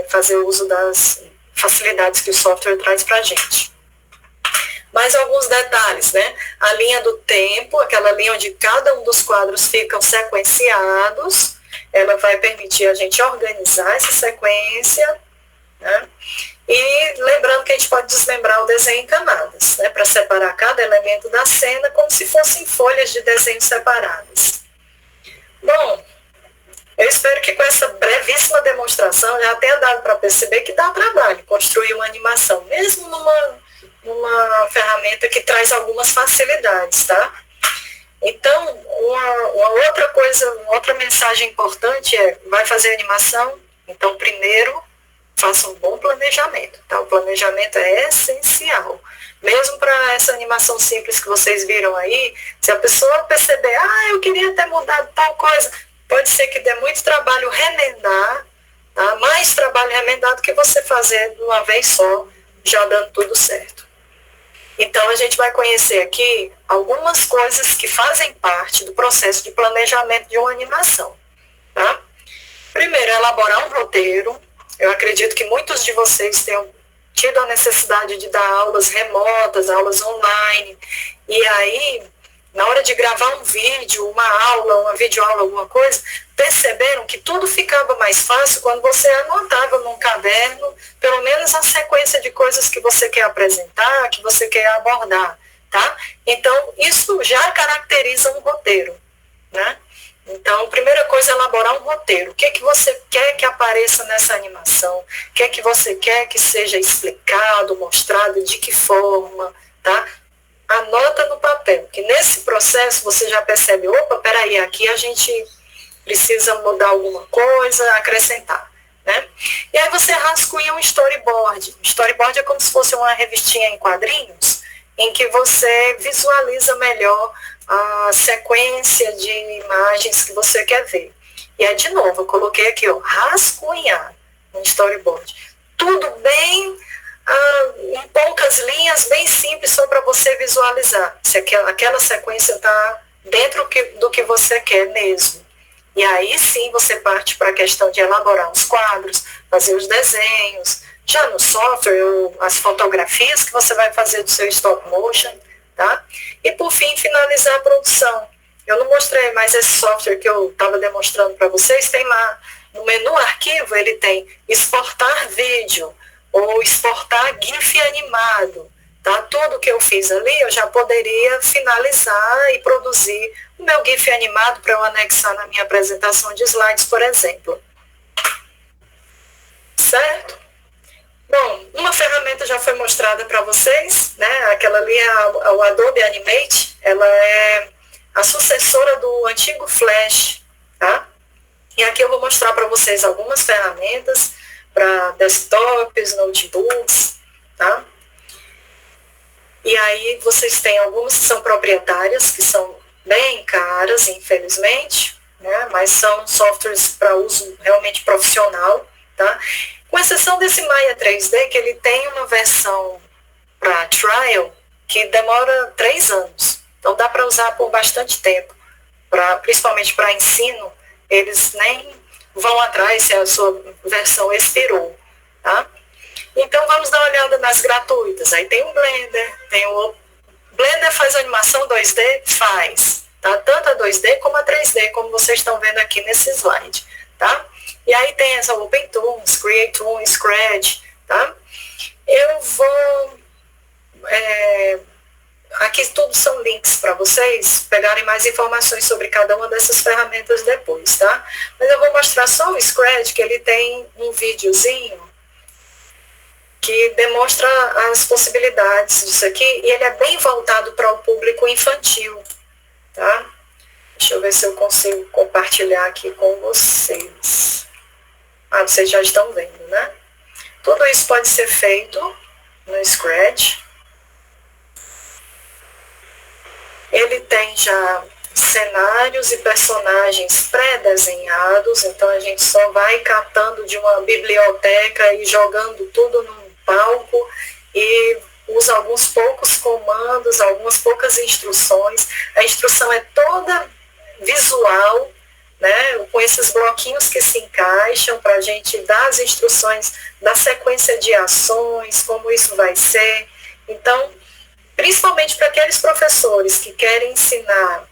fazer uso das facilidades que o software traz para a gente. Mais alguns detalhes, né? A linha do tempo, aquela linha onde cada um dos quadros ficam sequenciados, ela vai permitir a gente organizar essa sequência, né? E lembrando que a gente pode desmembrar o desenho em camadas, né? Para separar cada elemento da cena como se fossem folhas de desenho separadas. Bom, eu espero que com essa brevíssima demonstração já tenha dado para perceber que dá trabalho construir uma animação, mesmo numa ferramenta que traz algumas facilidades, tá? Então, uma outra coisa, uma outra mensagem importante vai fazer animação? Então, primeiro, faça um bom planejamento, tá? O planejamento é essencial. Mesmo para essa animação simples que vocês viram aí, se a pessoa perceber, eu queria ter mudado tal coisa, pode ser que dê muito trabalho remendar, tá? Mais trabalho remendar do que você fazer de uma vez só, já dando tudo certo. Então, a gente vai conhecer aqui algumas coisas que fazem parte do processo de planejamento de uma animação, tá? Primeiro, elaborar um roteiro. Eu acredito que muitos de vocês tenham tido a necessidade de dar aulas remotas, aulas online, e aí, na hora de gravar um vídeo, uma aula, uma videoaula, alguma coisa, perceberam que tudo ficava mais fácil quando você anotava num caderno, pelo menos a sequência de coisas que você quer apresentar, que você quer abordar, tá? Então, isso já caracteriza um roteiro, né? Então, primeira coisa é elaborar um roteiro. O que é que você quer que apareça nessa animação? O que é que você quer que seja explicado, mostrado, de que forma, tá? Anota no papel, que nesse processo você já percebe, opa, peraí, aqui a gente precisa mudar alguma coisa, acrescentar, né? E aí você rascunha um storyboard. O storyboard é como se fosse uma revistinha em quadrinhos, em que você visualiza melhor a sequência de imagens que você quer ver. E aí, de novo, eu coloquei aqui, rascunhar um storyboard. Tudo bem, em poucas linhas, bem simples, só para você visualizar se aquela sequência está dentro do que você quer mesmo. E aí sim você parte para a questão de elaborar os quadros, fazer os desenhos, já no software, as fotografias que você vai fazer do seu stop motion, tá? E por fim, finalizar a produção. Eu não mostrei, mas esse software que eu estava demonstrando para vocês, tem lá no menu arquivo, ele tem exportar vídeo ou exportar GIF animado, tá? Tudo que eu fiz ali, eu já poderia finalizar e produzir o meu GIF animado para eu anexar na minha apresentação de slides, por exemplo. Certo? Bom, uma ferramenta já foi mostrada para vocês, né? Aquela ali é o Adobe Animate, ela é a sucessora do antigo Flash, tá? E aqui eu vou mostrar para vocês algumas ferramentas para desktops, notebooks, tá? E aí vocês têm algumas que são proprietárias, que são bem caras, infelizmente, né? Mas são softwares para uso realmente profissional, tá? Com exceção desse Maya 3D, que ele tem uma versão para trial que demora 3 anos. Então dá para usar por bastante tempo, principalmente para ensino, eles nem vão atrás se a sua versão expirou, tá? Então vamos dar uma olhada nas gratuitas. Aí tem o Blender, Blender faz animação 2D? Faz, tá? Tanto a 2D como a 3D, como vocês estão vendo aqui nesse slide, tá? E aí tem essa OpenToons, CreateToons, Scratch, tá? Eu vou... aqui tudo são links para vocês pegarem mais informações sobre cada uma dessas ferramentas depois, tá? Mas eu vou mostrar só o Scratch, que ele tem um videozinho que demonstra as possibilidades disso aqui, e ele é bem voltado para o público infantil, tá? Deixa eu ver se eu consigo compartilhar aqui com vocês. Vocês já estão vendo, né? Tudo isso pode ser feito no Scratch. Ele tem já cenários e personagens pré-desenhados, então a gente só vai catando de uma biblioteca e jogando tudo num palco e usa alguns poucos comandos, algumas poucas instruções. A instrução é toda visual, né, com esses bloquinhos que se encaixam para a gente dar as instruções da sequência de ações, como isso vai ser. Então, principalmente para aqueles professores que querem ensinar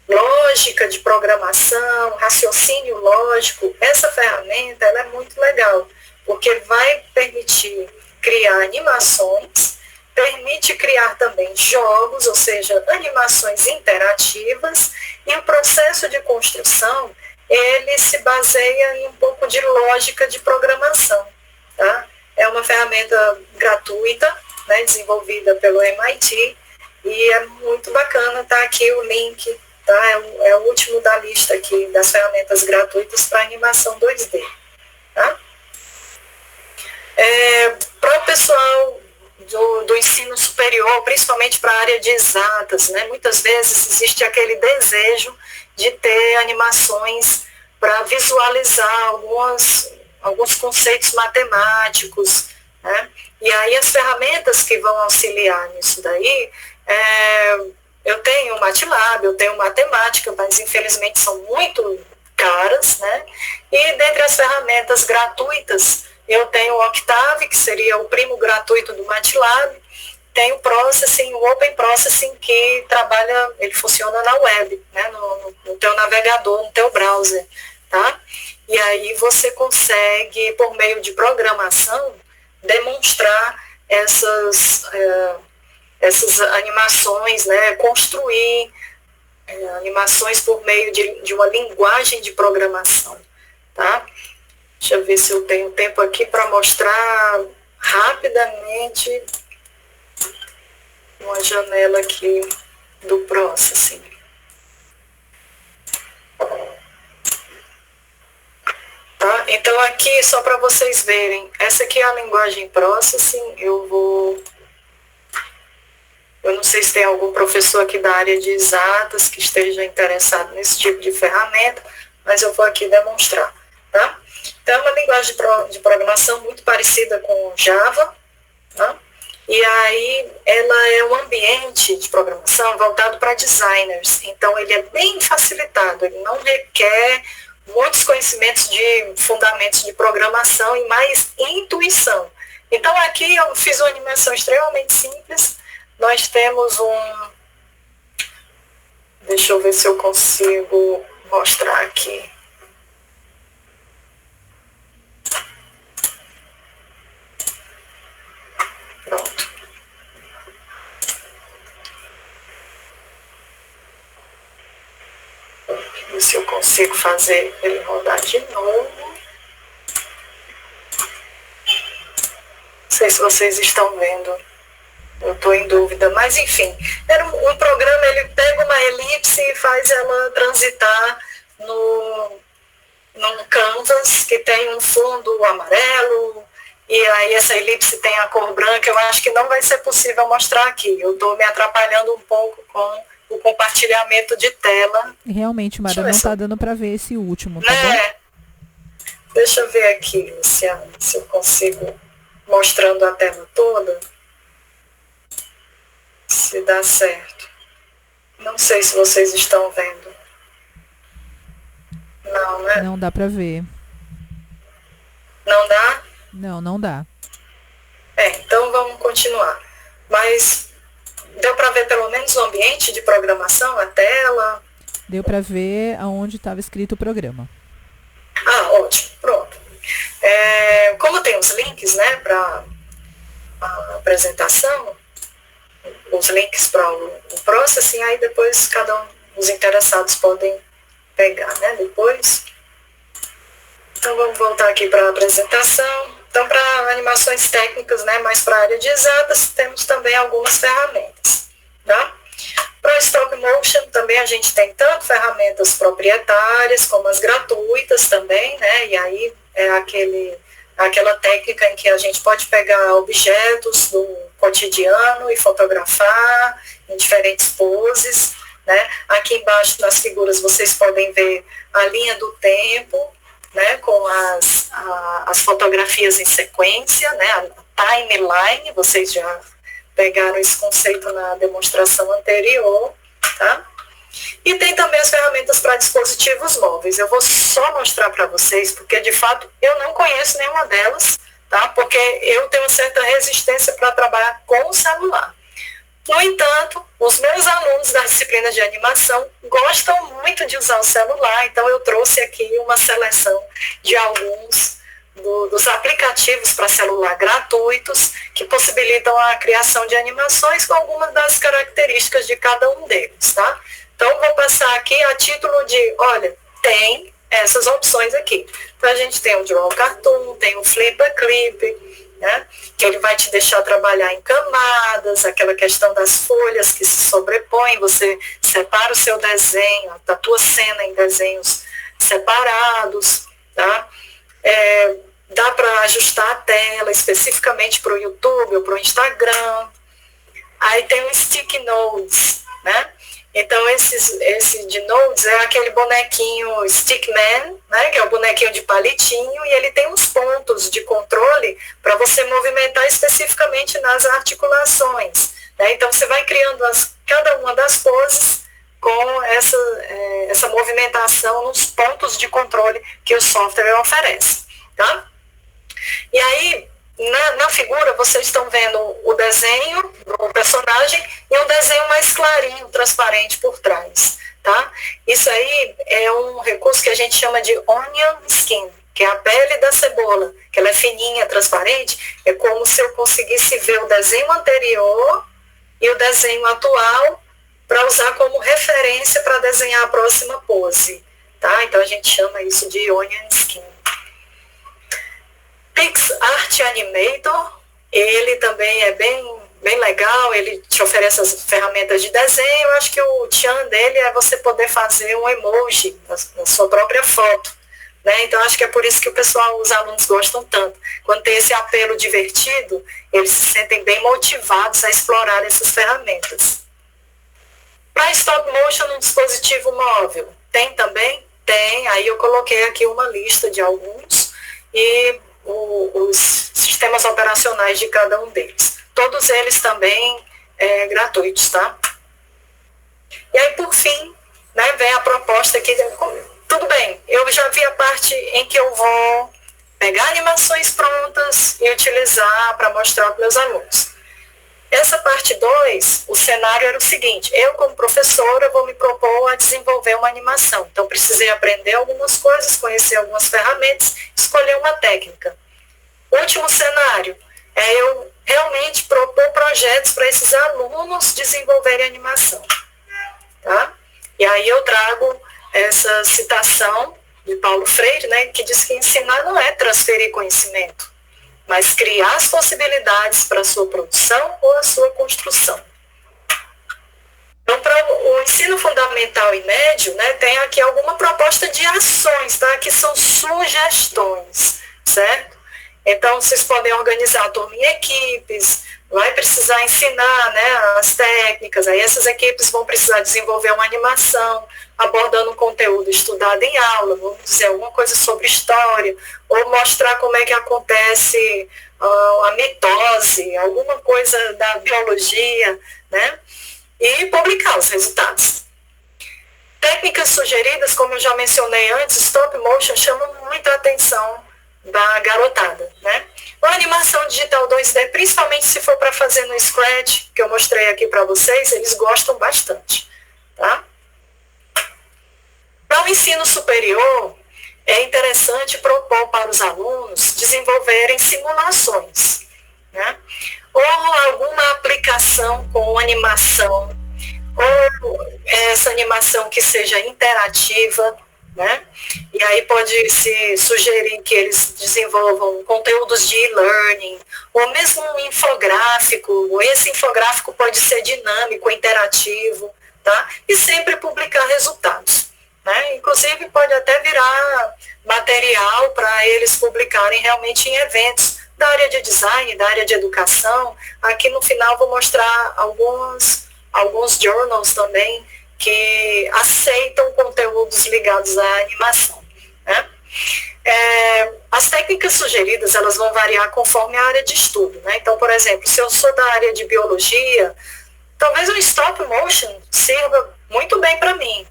lógica de programação, raciocínio lógico, essa ferramenta ela é muito legal, porque vai permitir criar animações, permite criar também jogos, ou seja, animações interativas, e o processo de construção, ele se baseia em um pouco de lógica de programação, tá? É uma ferramenta gratuita, né, desenvolvida pelo MIT, e é muito bacana, tá aqui o link, tá? É o último da lista aqui das ferramentas gratuitas para animação 2D, tá? Para o pessoal do ensino superior, principalmente para a área de exatas, né? Muitas vezes existe aquele desejo de ter animações para visualizar alguns conceitos matemáticos, né? E aí as ferramentas que vão auxiliar nisso daí, eu tenho o MATLAB, eu tenho matemática, mas infelizmente são muito caras, né? E dentre as ferramentas gratuitas, eu tenho o Octave, que seria o primo gratuito do MATLAB, tem o Processing, o Open Processing, que trabalha, ele funciona na web, né? No teu navegador, no teu browser, tá? E aí você consegue, por meio de programação, demonstrar essas animações, né? Construir animações por meio de uma linguagem de programação, tá? Deixa eu ver se eu tenho tempo aqui para mostrar rapidamente uma janela aqui do Processing. Tá? Então aqui, só para vocês verem, essa aqui é a linguagem Processing. Eu não sei se tem algum professor aqui da área de exatas que esteja interessado nesse tipo de ferramenta, mas eu vou aqui demonstrar, tá? Então é uma linguagem de programação muito parecida com Java, tá? E aí ela é um ambiente de programação voltado para designers, então ele é bem facilitado, ele não requer muitos conhecimentos de fundamentos de programação e mais intuição. Então aqui eu fiz uma animação extremamente simples. Nós temos deixa eu ver se eu consigo mostrar aqui. Pronto. Ver se eu consigo fazer ele rodar de novo. Não sei se vocês estão vendo. Eu estou em dúvida, mas enfim, era um programa, ele pega uma elipse e faz ela transitar num canvas que tem um fundo amarelo, e aí essa elipse tem a cor branca. Eu acho que não vai ser possível mostrar aqui, eu estou me atrapalhando um pouco com o compartilhamento de tela. Realmente, Mara, não está dando para ver esse último, tá bom? Deixa eu ver aqui, Luciana, se eu consigo, mostrando a tela toda. Se dá certo. Não sei se vocês estão vendo. Não, né? Não dá pra ver. Não dá? Não dá. Então vamos continuar. Mas deu pra ver pelo menos o ambiente de programação, a tela? Deu pra ver aonde estava escrito o programa. Ah, ótimo. Pronto. Como tem os links, né, para a apresentação, os links para o Processing, aí depois os interessados podem pegar, né, depois. Então vamos voltar aqui para a apresentação. Então, para animações técnicas, né, mais para a área de exatas, temos também algumas ferramentas, tá? Para Stop Motion também a gente tem tanto ferramentas proprietárias como as gratuitas também, né, e aí é aquela técnica em que a gente pode pegar objetos do cotidiano e fotografar em diferentes poses, né? Aqui embaixo nas figuras vocês podem ver a linha do tempo, né? Com as fotografias em sequência, né? A timeline, vocês já pegaram esse conceito na demonstração anterior, tá? E tem também as ferramentas para dispositivos móveis. Eu vou só mostrar para vocês, porque de fato eu não conheço nenhuma delas, tá? Porque eu tenho uma certa resistência para trabalhar com o celular. No entanto, os meus alunos da disciplina de animação gostam muito de usar o celular, então eu trouxe aqui uma seleção de alguns dos aplicativos para celular gratuitos que possibilitam a criação de animações com algumas das características de cada um deles, tá? Então, vou passar aqui a título de, olha, tem essas opções aqui. Então, a gente tem o Draw Cartoon, tem o Flip a Clip, né, que ele vai te deixar trabalhar em camadas, aquela questão das folhas que se sobrepõem, você separa o seu desenho, a tua cena em desenhos separados, tá? dá para ajustar a tela especificamente para o YouTube ou para o Instagram. Aí tem o Stick Notes, né? Então, esse de Notes é aquele bonequinho Stickman, né? Que é o bonequinho de palitinho, e ele tem uns pontos de controle para você movimentar especificamente nas articulações, né? Então, você vai criando cada uma das poses com essa movimentação nos pontos de controle que o software oferece, tá? E aí, na figura, vocês estão vendo o desenho do personagem e um desenho mais clarinho, transparente por trás, tá? Isso aí é um recurso que a gente chama de onion skin, que é a pele da cebola, que ela é fininha, transparente. É como se eu conseguisse ver o desenho anterior e o desenho atual para usar como referência para desenhar a próxima pose, tá? Então a gente chama isso de onion skin. PixArt Animator, ele também é bem legal, ele te oferece as ferramentas de desenho. Eu acho que o tchan dele é você poder fazer um emoji na sua própria foto, né? Então acho que é por isso que os alunos gostam tanto. Quando tem esse apelo divertido, eles se sentem bem motivados a explorar essas ferramentas. Para stop motion no dispositivo móvel, tem também? Tem, aí eu coloquei aqui uma lista de alguns e os sistemas operacionais de cada um deles. Todos eles também gratuitos, tá? E aí, por fim, né, vem a proposta aqui. Tudo bem, eu já vi a parte em que eu vou pegar animações prontas e utilizar para mostrar para meus alunos. Essa parte 2, o cenário era o seguinte: eu, como professora, vou me propor a desenvolver uma animação. Então, precisei aprender algumas coisas, conhecer algumas ferramentas, escolher uma técnica. O último cenário é eu realmente propor projetos para esses alunos desenvolverem animação. Tá? E aí eu trago essa citação de Paulo Freire, né, que diz que ensinar não é transferir conhecimento, mas criar as possibilidades para a sua produção ou a sua construção. Então, para o ensino fundamental e médio, né, tem aqui alguma proposta de ações, tá? Que são sugestões, certo? Então, vocês podem organizar a turma em equipes, vai precisar ensinar, né, as técnicas, aí essas equipes vão precisar desenvolver uma animação, abordando um conteúdo estudado em aula, vamos dizer alguma coisa sobre história, ou mostrar como é que acontece a mitose, alguma coisa da biologia, né, e publicar os resultados. Técnicas sugeridas, como eu já mencionei antes, stop motion chama muita atenção da garotada, né? A animação digital 2D, principalmente se for para fazer no Scratch, que eu mostrei aqui para vocês, eles gostam bastante, tá? Para o ensino superior, é interessante propor para os alunos desenvolverem simulações, né? Ou alguma aplicação com animação, ou essa animação que seja interativa, né? E aí pode se sugerir que eles desenvolvam conteúdos de e-learning, ou mesmo um infográfico, ou esse infográfico pode ser dinâmico, interativo, tá? E sempre publicar resultados, né? Inclusive pode até virar material para eles publicarem realmente em eventos da área de design, da área de educação. Aqui no final vou mostrar alguns journals também que aceitam conteúdos ligados à animação, né? As técnicas sugeridas, elas vão variar conforme a área de estudo, né? Então, por exemplo, se eu sou da área de biologia, talvez o stop motion sirva muito bem para mim,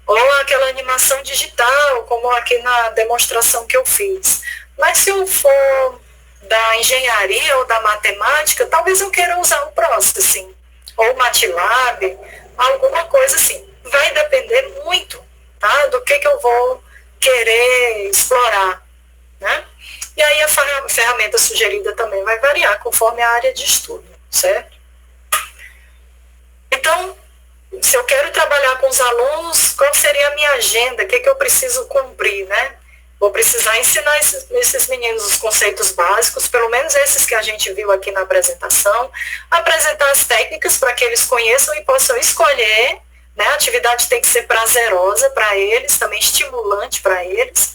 ou aquela animação digital, como aqui na demonstração que eu fiz. Mas se eu for da engenharia ou da matemática, talvez eu queira usar o Processing, ou o MATLAB, alguma coisa assim. Vai depender muito, tá, do que eu vou querer explorar, né? E aí a ferramenta sugerida também vai variar conforme a área de estudo, certo? Então, se eu quero trabalhar com os alunos, qual seria a minha agenda? O que eu preciso cumprir, né? Vou precisar ensinar esses meninos os conceitos básicos, pelo menos esses que a gente viu aqui na apresentação, apresentar as técnicas para que eles conheçam e possam escolher, né? A atividade tem que ser prazerosa para eles, também estimulante para eles.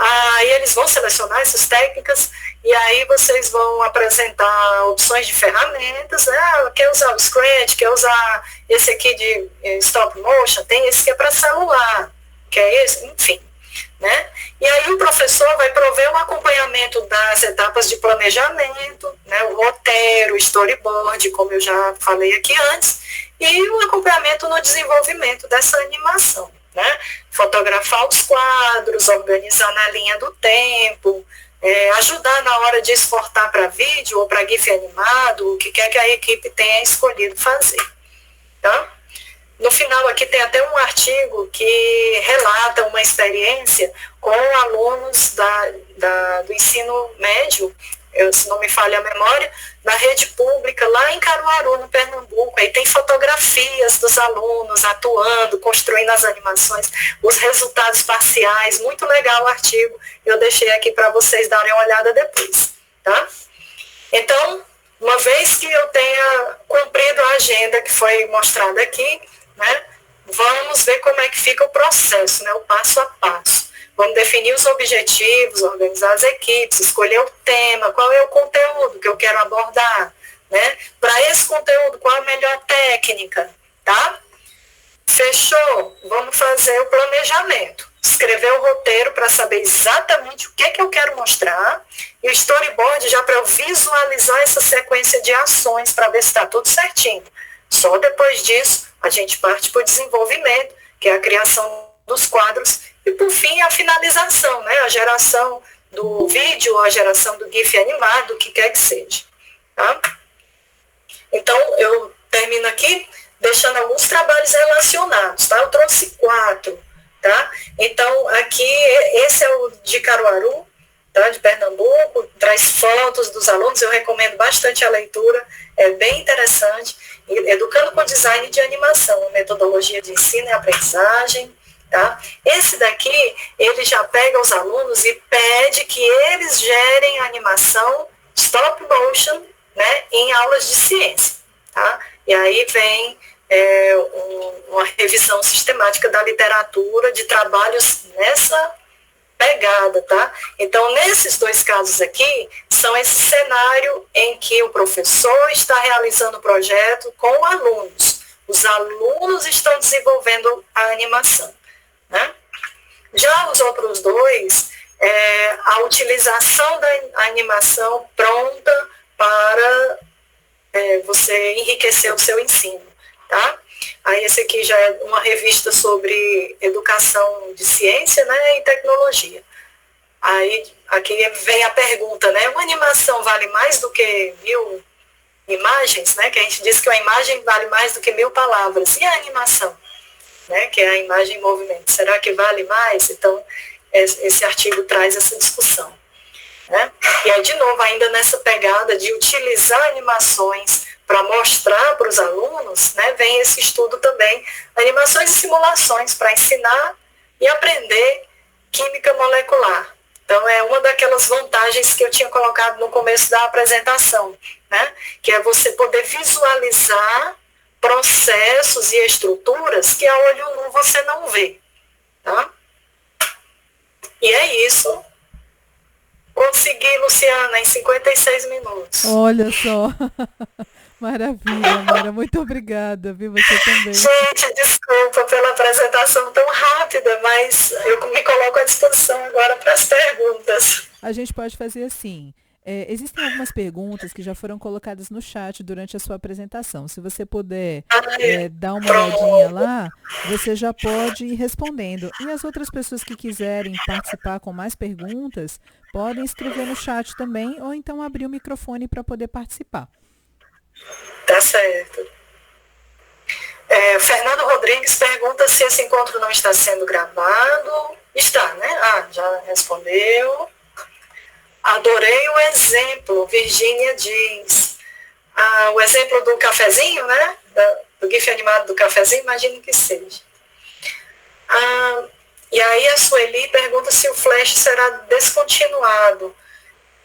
Aí eles vão selecionar essas técnicas e aí vocês vão apresentar opções de ferramentas, né? Quer usar o Scratch, quer usar esse aqui de stop motion, tem esse que é para celular, quer esse, enfim. Né? E aí o professor vai prover um acompanhamento das etapas de planejamento, né? O roteiro, o storyboard, como eu já falei aqui antes, e o acompanhamento no desenvolvimento dessa animação. Né? Fotografar os quadros, organizar na linha do tempo, ajudar na hora de exportar para vídeo ou para GIF animado, o que quer que a equipe tenha escolhido fazer. Tá? No final aqui tem até um artigo que relata uma experiência com alunos do ensino médio, se não me falha a memória, na rede pública lá em Caruaru, no Pernambuco. Aí tem fotografias dos alunos atuando, construindo as animações, os resultados parciais, muito legal o artigo, eu deixei aqui para vocês darem uma olhada depois. Tá? Então, uma vez que eu tenha cumprido a agenda que foi mostrada aqui, né, vamos ver como é que fica o processo, né, o passo a passo. Vamos definir os objetivos, organizar as equipes, escolher o tema, qual é o conteúdo que eu quero abordar, né? Para esse conteúdo, qual a melhor técnica, tá? Fechou? Vamos fazer o planejamento. Escrever o roteiro para saber exatamente o que é que eu quero mostrar e o storyboard já para eu visualizar essa sequência de ações para ver se está tudo certinho. Só depois disso, a gente parte para o desenvolvimento, que é a criação dos quadros, e por fim a finalização, né? A geração do vídeo, a geração do GIF animado, o que quer que seja. Tá? Então, eu termino aqui deixando alguns trabalhos relacionados. Tá? Eu trouxe 4. Tá? Então, aqui, esse é o de Caruaru, tá? De Pernambuco, traz fotos dos alunos, eu recomendo bastante a leitura, é bem interessante. Educando com Design de Animação, metodologia de ensino e aprendizagem. Tá? Esse daqui, ele já pega os alunos e pede que eles gerem a animação stop motion, né, em aulas de ciência. Tá? E aí vem uma revisão sistemática da literatura, de trabalhos nessa pegada. Tá? Então, nesses 2 casos aqui, são esse cenário em que o professor está realizando o projeto com alunos. Os alunos estão desenvolvendo a animação. Né? Já os outros 2, a utilização da animação pronta para você enriquecer o seu ensino. Tá? Aí esse aqui já é uma revista sobre educação de ciência, né, e tecnologia. Aí aqui vem a pergunta, né? Uma animação vale mais do que 1000 imagens, né? Que a gente diz que uma imagem vale mais do que 1000 palavras. E a animação? Né, que é a imagem em movimento. Será que vale mais? Então, esse artigo traz essa discussão. Né? E aí, de novo, ainda nessa pegada de utilizar animações para mostrar para os alunos, né, vem esse estudo também, animações e simulações para ensinar e aprender química molecular. Então, é uma daquelas vantagens que eu tinha colocado no começo da apresentação, né, que é você poder visualizar processos e estruturas que a olho nu você não vê. Tá? E é isso. Consegui, Luciana, em 56 minutos. Olha só. Maravilha, Mara. Muito obrigada, viu? Você também. Gente, desculpa pela apresentação tão rápida, mas eu me coloco à disposição agora para as perguntas. A gente pode fazer assim. Existem algumas perguntas que já foram colocadas no chat durante a sua apresentação. Se você puder dar uma olhadinha lá, você já pode ir respondendo. E as outras pessoas que quiserem participar com mais perguntas, podem escrever no chat também, ou então abrir o microfone para poder participar. Tá certo. Fernando Rodrigues pergunta se esse encontro não está sendo gravado. Está, né? Já respondeu. Adorei o exemplo, Virgínia diz. O exemplo do cafezinho, né? Do GIF animado do cafezinho, imagino que seja. E aí a Sueli pergunta se o Flash será descontinuado.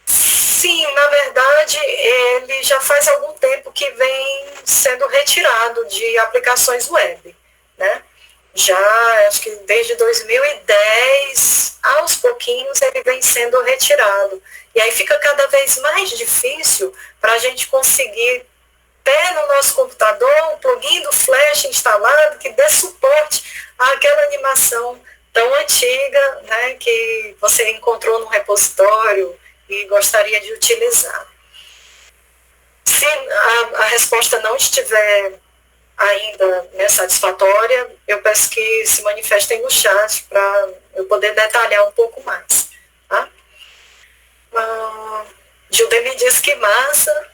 Sim, na verdade, ele já faz algum tempo que vem sendo retirado de aplicações web, né? Já, acho que desde 2010, aos pouquinhos ele vem sendo retirado. E aí fica cada vez mais difícil para a gente conseguir ter no nosso computador um plugin do Flash instalado que dê suporte àquela animação tão antiga, né, que você encontrou no repositório e gostaria de utilizar. Se a resposta não estiver ainda, né, satisfatória, eu peço que se manifestem no chat para eu poder detalhar um pouco mais. Tá? Judê me disse que massa,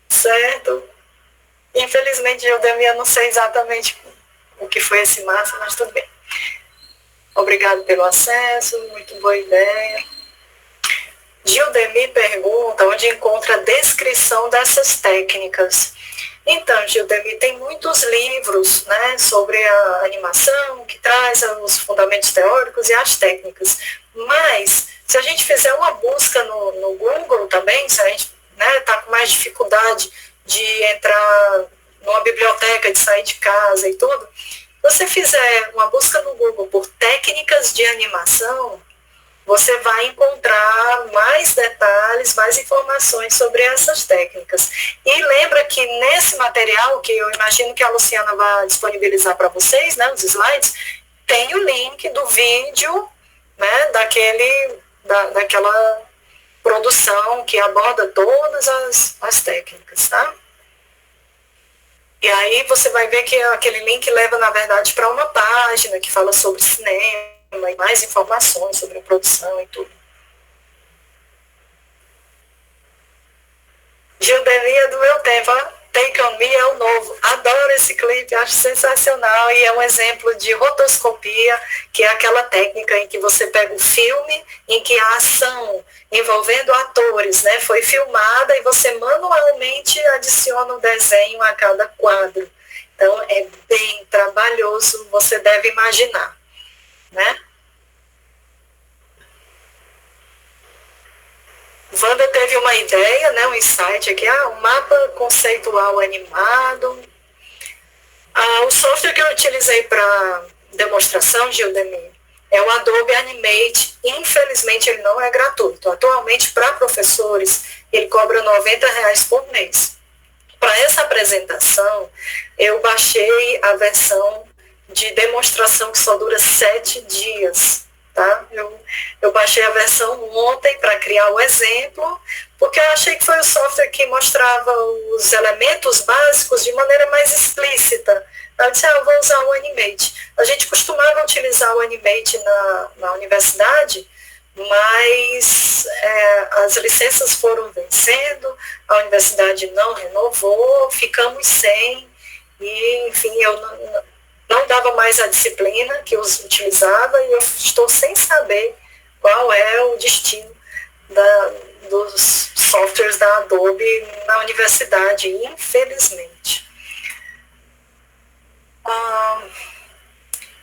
certo? Infelizmente, Judê, eu não sei exatamente o que foi esse massa, mas tudo bem. Obrigado pelo acesso, muito boa ideia. Gildemir pergunta onde encontra a descrição dessas técnicas. Então, Gildemir, tem muitos livros, né, sobre a animação, que traz os fundamentos teóricos e as técnicas. Mas, se a gente fizer uma busca no Google também, se a gente está com mais dificuldade de entrar numa biblioteca, de sair de casa e tudo, você fizer uma busca no Google por técnicas de animação, você vai encontrar mais detalhes, mais informações sobre essas técnicas. E lembra que nesse material, que eu imagino que a Luciana vai disponibilizar para vocês, né, os slides, tem o link do vídeo, né, daquela produção que aborda todas as técnicas, tá? E aí você vai ver que aquele link leva, na verdade, para uma página que fala sobre cinema e mais informações sobre a produção e tudo. Gildemir do meu tempo, Take On Me é o novo. Adoro esse clipe, acho sensacional e é um exemplo de rotoscopia, que é aquela técnica em que você pega o filme, em que a ação envolvendo atores, né, foi filmada e você manualmente adiciona o desenho a cada quadro. Então é bem trabalhoso, você deve imaginar, né? Wanda teve uma ideia, né, um insight aqui, um mapa conceitual animado. O software que eu utilizei para demonstração, Gildemir, é o Adobe Animate. Infelizmente, ele não é gratuito. Atualmente, para professores, ele cobra R$90 por mês. Para essa apresentação, eu baixei a versão de demonstração que só dura 7 dias. Tá? Eu baixei a versão ontem para criar o exemplo, porque eu achei que foi o software que mostrava os elementos básicos de maneira mais explícita. Eu disse, eu vou usar o Animate. A gente costumava utilizar o Animate na universidade, mas as licenças foram vencendo, a universidade não renovou, ficamos sem, e enfim, eu não dava mais a disciplina que eu utilizava e eu estou sem saber qual é o destino dos softwares da Adobe na universidade, infelizmente.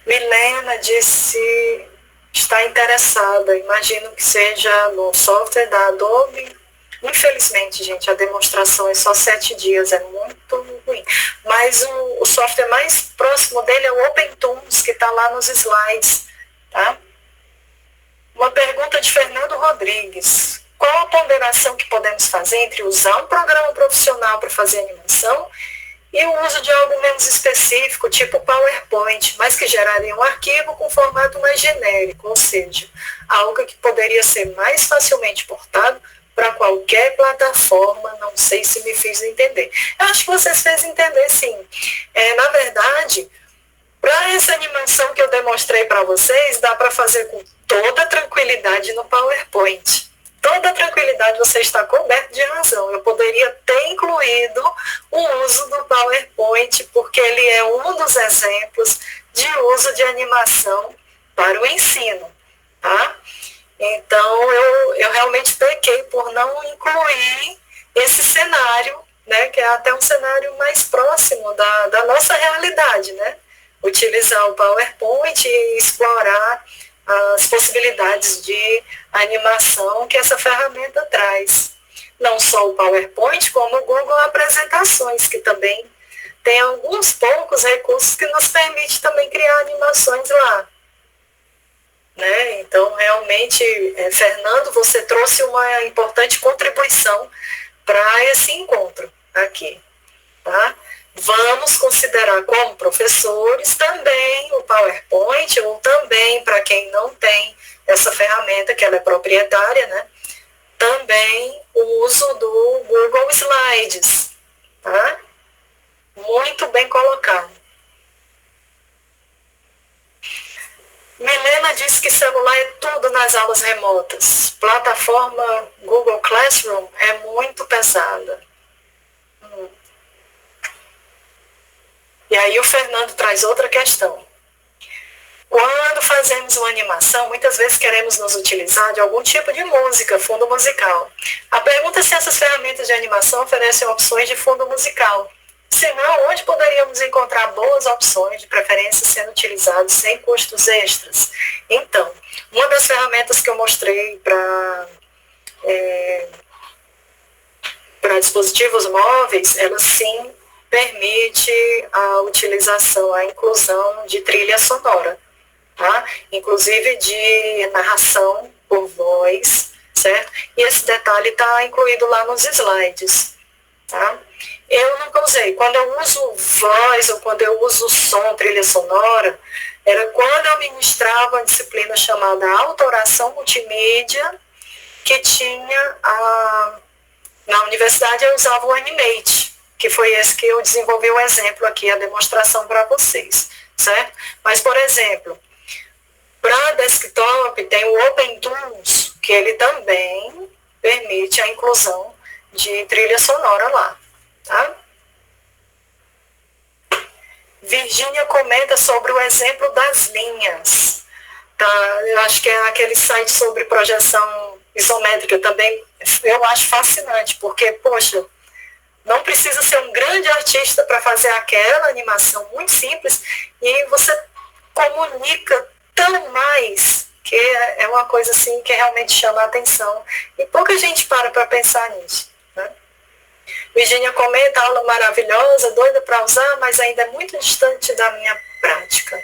Milena disse está interessada, imagino que seja no software da Adobe. Infelizmente, gente, a demonstração é só 7 dias, é muito ruim. Mas o software mais próximo dele é o OpenTools, que está lá nos slides. Tá? Uma pergunta de Fernando Rodrigues. Qual a ponderação que podemos fazer entre usar um programa profissional para fazer animação e o uso de algo menos específico, tipo PowerPoint, mas que geraria um arquivo com formato mais genérico, ou seja, algo que poderia ser mais facilmente portado para qualquer plataforma, não sei se me fiz entender. Eu acho que vocês fez entender, sim. Na verdade, para essa animação que eu demonstrei para vocês, dá para fazer com toda tranquilidade no PowerPoint. Toda tranquilidade, você está coberto de razão. Eu poderia ter incluído o uso do PowerPoint, porque ele é um dos exemplos de uso de animação para o ensino, tá? Então, eu realmente pequei por não incluir esse cenário, né, que é até um cenário mais próximo da nossa realidade, né? Utilizar o PowerPoint e explorar as possibilidades de animação que essa ferramenta traz. Não só o PowerPoint, como o Google Apresentações, que também tem alguns poucos recursos que nos permite também criar animações lá. Né? realmente, Fernando, você trouxe uma importante contribuição para esse encontro aqui, tá? Vamos considerar como professores também o PowerPoint, ou também, para quem não tem essa ferramenta, que ela é proprietária, né? Também o uso do Google Slides, tá? Muito bem colocado. Milena disse que celular é tudo nas aulas remotas. Plataforma Google Classroom é muito pesada. E aí o Fernando traz outra questão. Quando fazemos uma animação, muitas vezes queremos nos utilizar de algum tipo de música, fundo musical. A pergunta é se essas ferramentas de animação oferecem opções de fundo musical. Se não, onde poderíamos encontrar boas opções, de preferência sendo utilizados sem custos extras? Então, uma das ferramentas que eu mostrei para dispositivos móveis, ela sim permite a utilização, a inclusão de trilha sonora, tá? Inclusive de narração por voz, certo? E esse detalhe está incluído lá nos slides, tá? Eu nunca usei. Quando eu uso voz ou quando eu uso som, trilha sonora, era quando eu ministrava uma disciplina chamada Autoração Multimídia, que tinha na universidade eu usava o Animate, que foi esse que eu desenvolvi o exemplo aqui, a demonstração para vocês, certo? Mas, por exemplo, para desktop tem o OpenTunes, que ele também permite a inclusão de trilha sonora lá, tá? Virgínia comenta sobre o exemplo das linhas, tá? Eu acho que é aquele site sobre projeção isométrica também, eu acho fascinante, porque, poxa, não precisa ser um grande artista para fazer aquela animação muito simples e você comunica tão mais, que é uma coisa assim que realmente chama a atenção. E pouca gente para pensar nisso, né? Virgínia comenta, aula maravilhosa, doida para usar, mas ainda é muito distante da minha prática.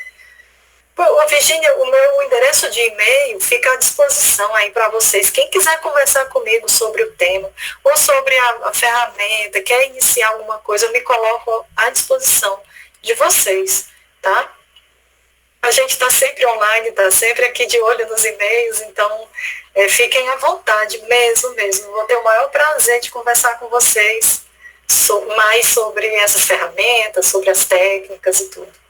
Pô, Virgínia, o meu endereço de e-mail fica à disposição aí para vocês. Quem quiser conversar comigo sobre o tema ou sobre a ferramenta, quer iniciar alguma coisa, eu me coloco à disposição de vocês, tá? A gente está sempre online, está sempre aqui de olho nos e-mails, então fiquem à vontade, mesmo. Vou ter o maior prazer de conversar com vocês mais sobre essas ferramentas, sobre as técnicas e tudo.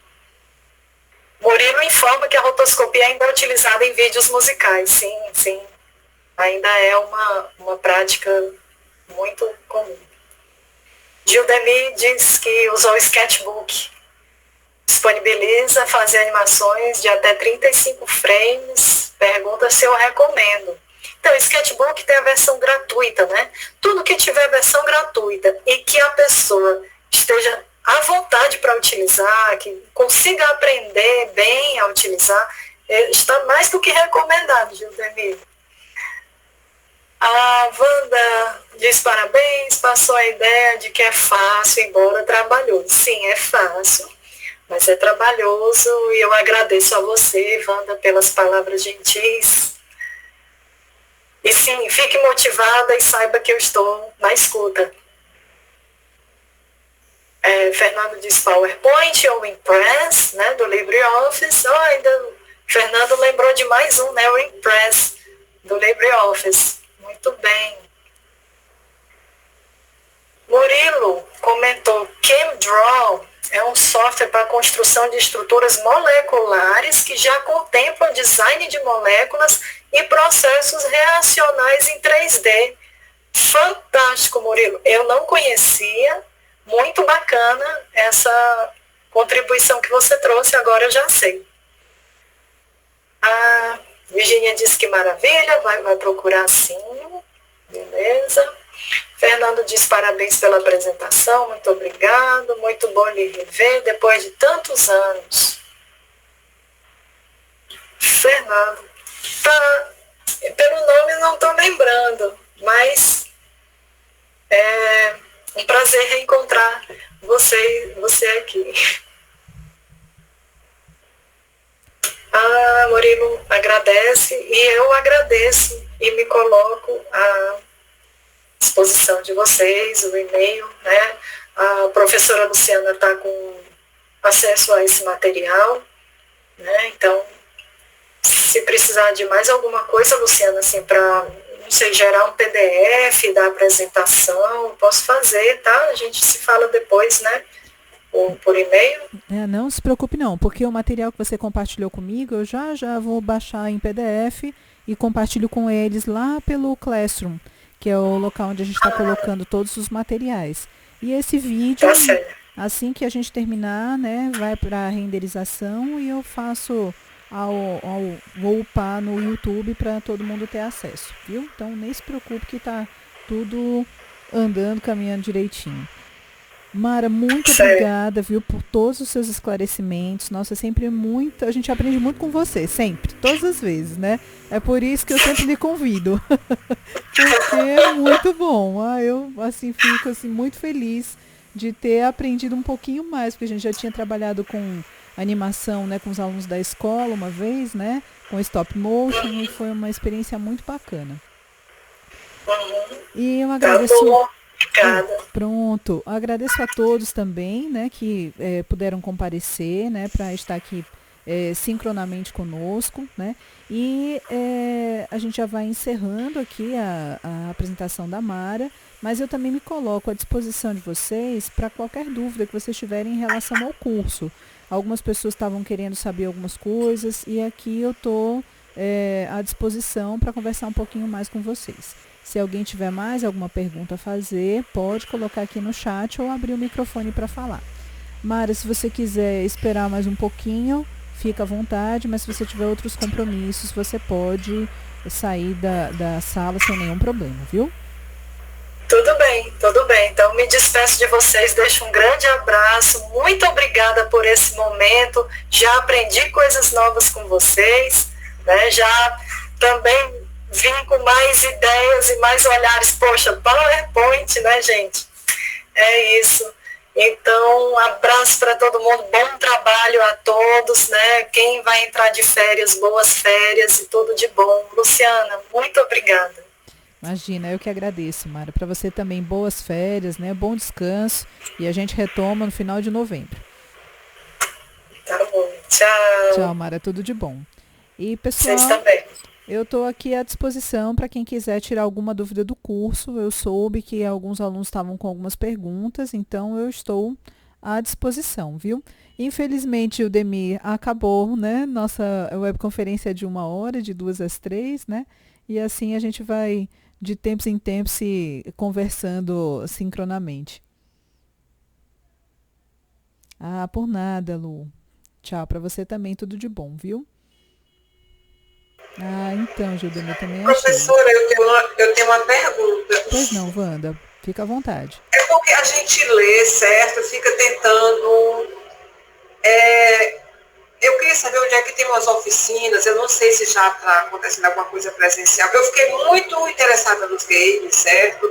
Murilo informa que a rotoscopia ainda é utilizada em vídeos musicais. Sim. Ainda é uma prática muito comum. Gildemir diz que usou o Sketchbook. Disponibiliza fazer animações de até 35 frames. Pergunta se eu recomendo. Então, o Sketchbook tem a versão gratuita, né? Tudo que tiver versão gratuita e que a pessoa esteja à vontade para utilizar, que consiga aprender bem a utilizar, está mais do que recomendado, Gildemir. A Wanda diz parabéns, passou a ideia de que é fácil, embora trabalhoso. Sim, é fácil, mas é trabalhoso, e eu agradeço a você, Wanda, pelas palavras gentis. E sim, fique motivada e saiba que eu estou na escuta. Fernando diz PowerPoint ou Impress, né, do LibreOffice. Fernando lembrou de mais um, né, o Impress do LibreOffice. Muito bem. Murilo comentou, ChemDraw é um software para a construção de estruturas moleculares que já contempla o design de moléculas e processos reacionais em 3D. Fantástico, Murilo. Eu não conhecia. Muito bacana essa contribuição que você trouxe, agora eu já sei. A Virgínia disse que maravilha, vai procurar sim, beleza. Fernando diz parabéns pela apresentação, muito obrigado, muito bom lhe rever depois de tantos anos. Fernando, pelo nome não estou lembrando, mas é um prazer reencontrar você aqui. Murilo agradece e eu agradeço e me coloco à disposição de vocês, o e-mail, né? A professora Luciana está com acesso a esse material, né? Então, se precisar de mais alguma coisa, Luciana, assim, para, não sei, gerar um PDF da apresentação, posso fazer, tá? A gente se fala depois, né? Ou por e-mail. Não se preocupe não, porque o material que você compartilhou comigo, eu já vou baixar em PDF e compartilho com eles lá pelo Classroom, que é o local onde a gente está colocando todos os materiais. E esse vídeo, assim que a gente terminar, né, vai para a renderização e eu faço vou upar no YouTube para todo mundo ter acesso, viu? Então nem se preocupe que tá tudo andando, caminhando direitinho. Mara, muito obrigada, viu, por todos os seus esclarecimentos. Nossa, sempre muito, a gente aprende muito com você, sempre, todas as vezes, né? É por isso que eu sempre lhe convido. Porque é muito bom. Eu, assim, fico assim, muito feliz de ter aprendido um pouquinho mais, porque a gente já tinha trabalhado com animação, né, com os alunos da escola uma vez, né, com stop motion, e foi uma experiência muito bacana. E eu agradeço. Pronto, agradeço a todos também, né, que puderam comparecer, né, para estar aqui sincronamente conosco, né, e a gente já vai encerrando aqui a apresentação da Mara, mas eu também me coloco à disposição de vocês para qualquer dúvida que vocês tiverem em relação ao curso. Algumas pessoas estavam querendo saber algumas coisas e aqui eu estou à disposição para conversar um pouquinho mais com vocês. Se alguém tiver mais alguma pergunta a fazer, pode colocar aqui no chat ou abrir o microfone para falar. Mara, se você quiser esperar mais um pouquinho, fica à vontade, mas se você tiver outros compromissos, você pode sair da sala sem nenhum problema, viu? Tudo bem, tudo bem. Então, me despeço de vocês, deixo um grande abraço. Muito obrigada por esse momento. Já aprendi coisas novas com vocês, né? Já também vim com mais ideias e mais olhares. Poxa, PowerPoint, né, gente? É isso. Então, abraço para todo mundo. Bom trabalho a todos, né? Quem vai entrar de férias, boas férias e tudo de bom. Luciana, muito obrigada. Imagina, eu que agradeço, Mara. Para você também, boas férias, né? Bom descanso. E a gente retoma no final de novembro. Tá bom. Tchau. Tchau, Mara. Tudo de bom. E, pessoal, vocês também. Eu estou aqui à disposição para quem quiser tirar alguma dúvida do curso. Eu soube que alguns alunos estavam com algumas perguntas, então eu estou à disposição, viu? Infelizmente, o Demir acabou, né? Nossa webconferência é de 1 hora, de 2 às 3, né? E assim a gente vai de tempos em tempos se conversando sincronamente. Ah, por nada, Lu. Tchau, para você também, tudo de bom, viu? Ah, então, Gildemir, também achei. Professora, eu tenho uma pergunta. Pois não, Wanda, fica à vontade. É porque a gente lê, certo? Fica tentando... Eu queria saber onde é que tem umas oficinas, eu não sei se já está acontecendo alguma coisa presencial. Eu fiquei muito interessada nos games, certo?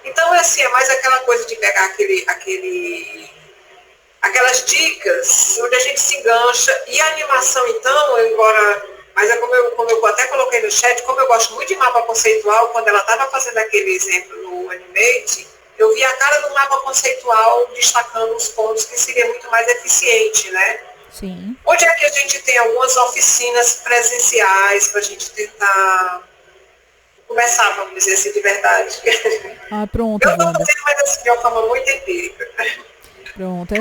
Então, assim, é mais aquela coisa de pegar aquelas dicas onde a gente se engancha. E a animação, então, mas é como eu até coloquei no chat, como eu gosto muito de mapa conceitual, quando ela estava fazendo aquele exemplo no Animate, eu vi a cara do mapa conceitual destacando os pontos que seria muito mais eficiente, né? Sim. Onde é que a gente tem algumas oficinas presenciais para a gente tentar começar, vamos dizer assim, de verdade? Ah, pronto, eu estou Wanda. fazendo, mas assim, de uma forma muito empírica. Pronto,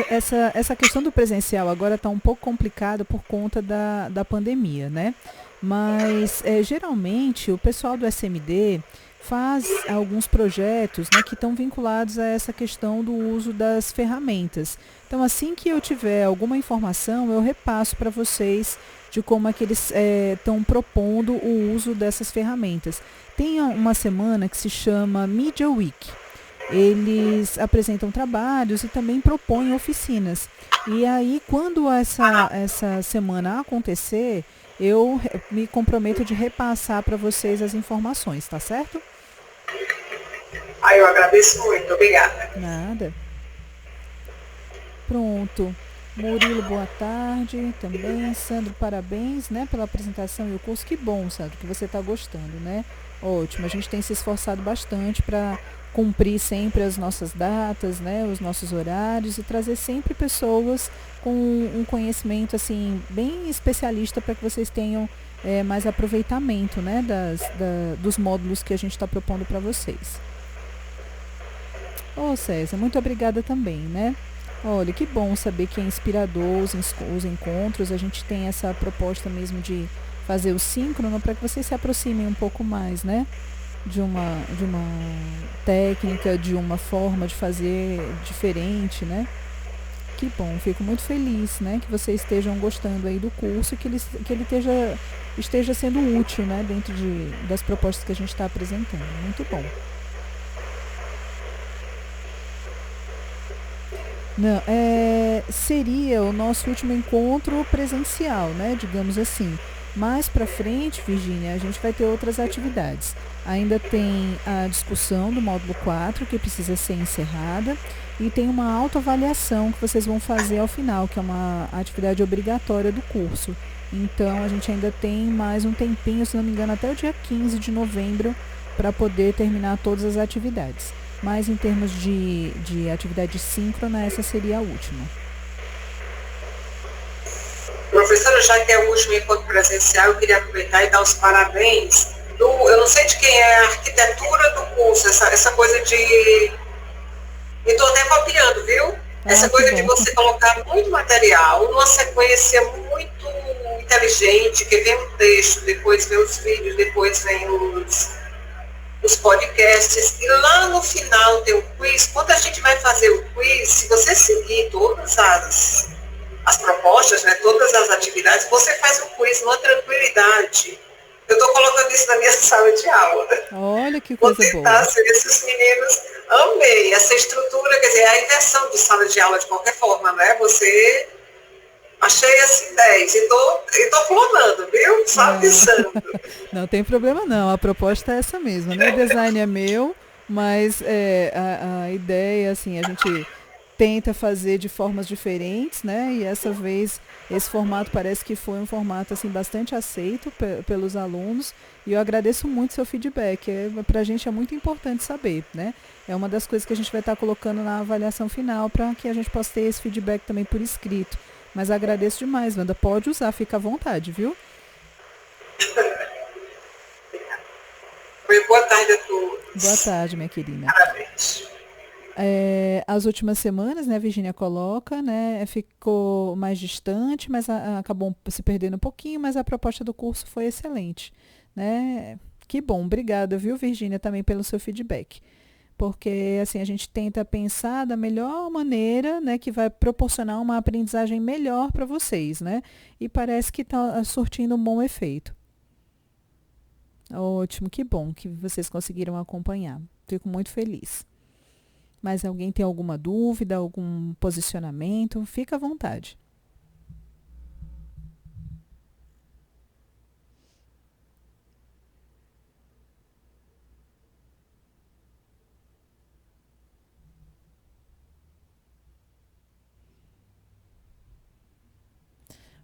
essa questão do presencial agora está um pouco complicada por conta da pandemia, né? Mas, geralmente, o pessoal do SMD faz alguns projetos, né, que estão vinculados a essa questão do uso das ferramentas. Então, assim que eu tiver alguma informação, eu repasso para vocês de como é que eles estão propondo o uso dessas ferramentas. Tem uma semana que se chama Media Week. Eles apresentam trabalhos e também propõem oficinas. E aí, quando essa semana acontecer, eu me comprometo de repassar para vocês as informações, tá certo? Eu agradeço muito, obrigada. Nada. Pronto. Murilo, boa tarde também. Sandro, parabéns, né, pela apresentação e o curso. Que bom, Sandro, que você está gostando, né? Ótimo, a gente tem se esforçado bastante para cumprir sempre as nossas datas, né, os nossos horários e trazer sempre pessoas com um conhecimento assim bem especialista para que vocês tenham mais aproveitamento, né, dos módulos que a gente está propondo para vocês. Ô César, muito obrigada também, né? Olha, que bom saber que é inspirador os encontros. A gente tem essa proposta mesmo de fazer o síncrono para que vocês se aproximem um pouco mais, né? De uma técnica, de uma forma de fazer diferente, né? Que bom, fico muito feliz, né? Que vocês estejam gostando aí do curso e que ele esteja sendo útil, né? Dentro das propostas que a gente está apresentando. Muito bom. Não, seria o nosso último encontro presencial, né? Digamos assim. Mais para frente, Virgínia, a gente vai ter outras atividades. Ainda tem a discussão do módulo 4, que precisa ser encerrada, e tem uma autoavaliação que vocês vão fazer ao final, que é uma atividade obrigatória do curso. Então, a gente ainda tem mais um tempinho, se não me engano, até o dia 15 de novembro, para poder terminar todas as atividades. Mas em termos de atividade síncrona, essa seria a última. Professora, já que é o último encontro presencial, eu queria aproveitar e dar os parabéns. Eu não sei de quem é a arquitetura do curso, essa coisa de... E estou até copiando, viu? Essa coisa de você colocar muito material numa sequência muito inteligente, que vem um texto, depois vem os vídeos, depois vem os podcasts, e lá no final tem o quiz. Quando a gente vai fazer o quiz, se você seguir todas as propostas, né, todas as atividades, você faz um quiz numa tranquilidade. Eu estou colocando isso na minha sala de aula. Olha que coisa boa. Esses meninos, amei essa estrutura, quer dizer, a inversão de sala de aula de qualquer forma, né? Você... Achei assim 10 e tô clonando, viu? Só avisando. Não tem problema não, a proposta é essa mesma, né? O design é meu, mas a ideia, assim, a gente tenta fazer de formas diferentes, né? E essa vez esse formato parece que foi um formato assim bastante aceito pelos alunos, e eu agradeço muito seu feedback. Para a gente é muito importante saber, né? É uma das coisas que a gente vai estar colocando na avaliação final para que a gente possa ter esse feedback também por escrito. Mas agradeço demais, Wanda. Pode usar, fica à vontade, viu? Boa tarde a todos. Boa tarde, minha querida. Parabéns. As últimas semanas, né, a Virgínia coloca, né, ficou mais distante, mas acabou se perdendo um pouquinho, mas a proposta do curso foi excelente, né? Que bom, obrigada, viu, Virgínia, também pelo seu feedback. Porque assim, a gente tenta pensar da melhor maneira, né, que vai proporcionar uma aprendizagem melhor para vocês, né? E parece que está surtindo um bom efeito. Ótimo, que bom que vocês conseguiram acompanhar. Fico muito feliz. Mas alguém tem alguma dúvida, algum posicionamento? Fica à vontade.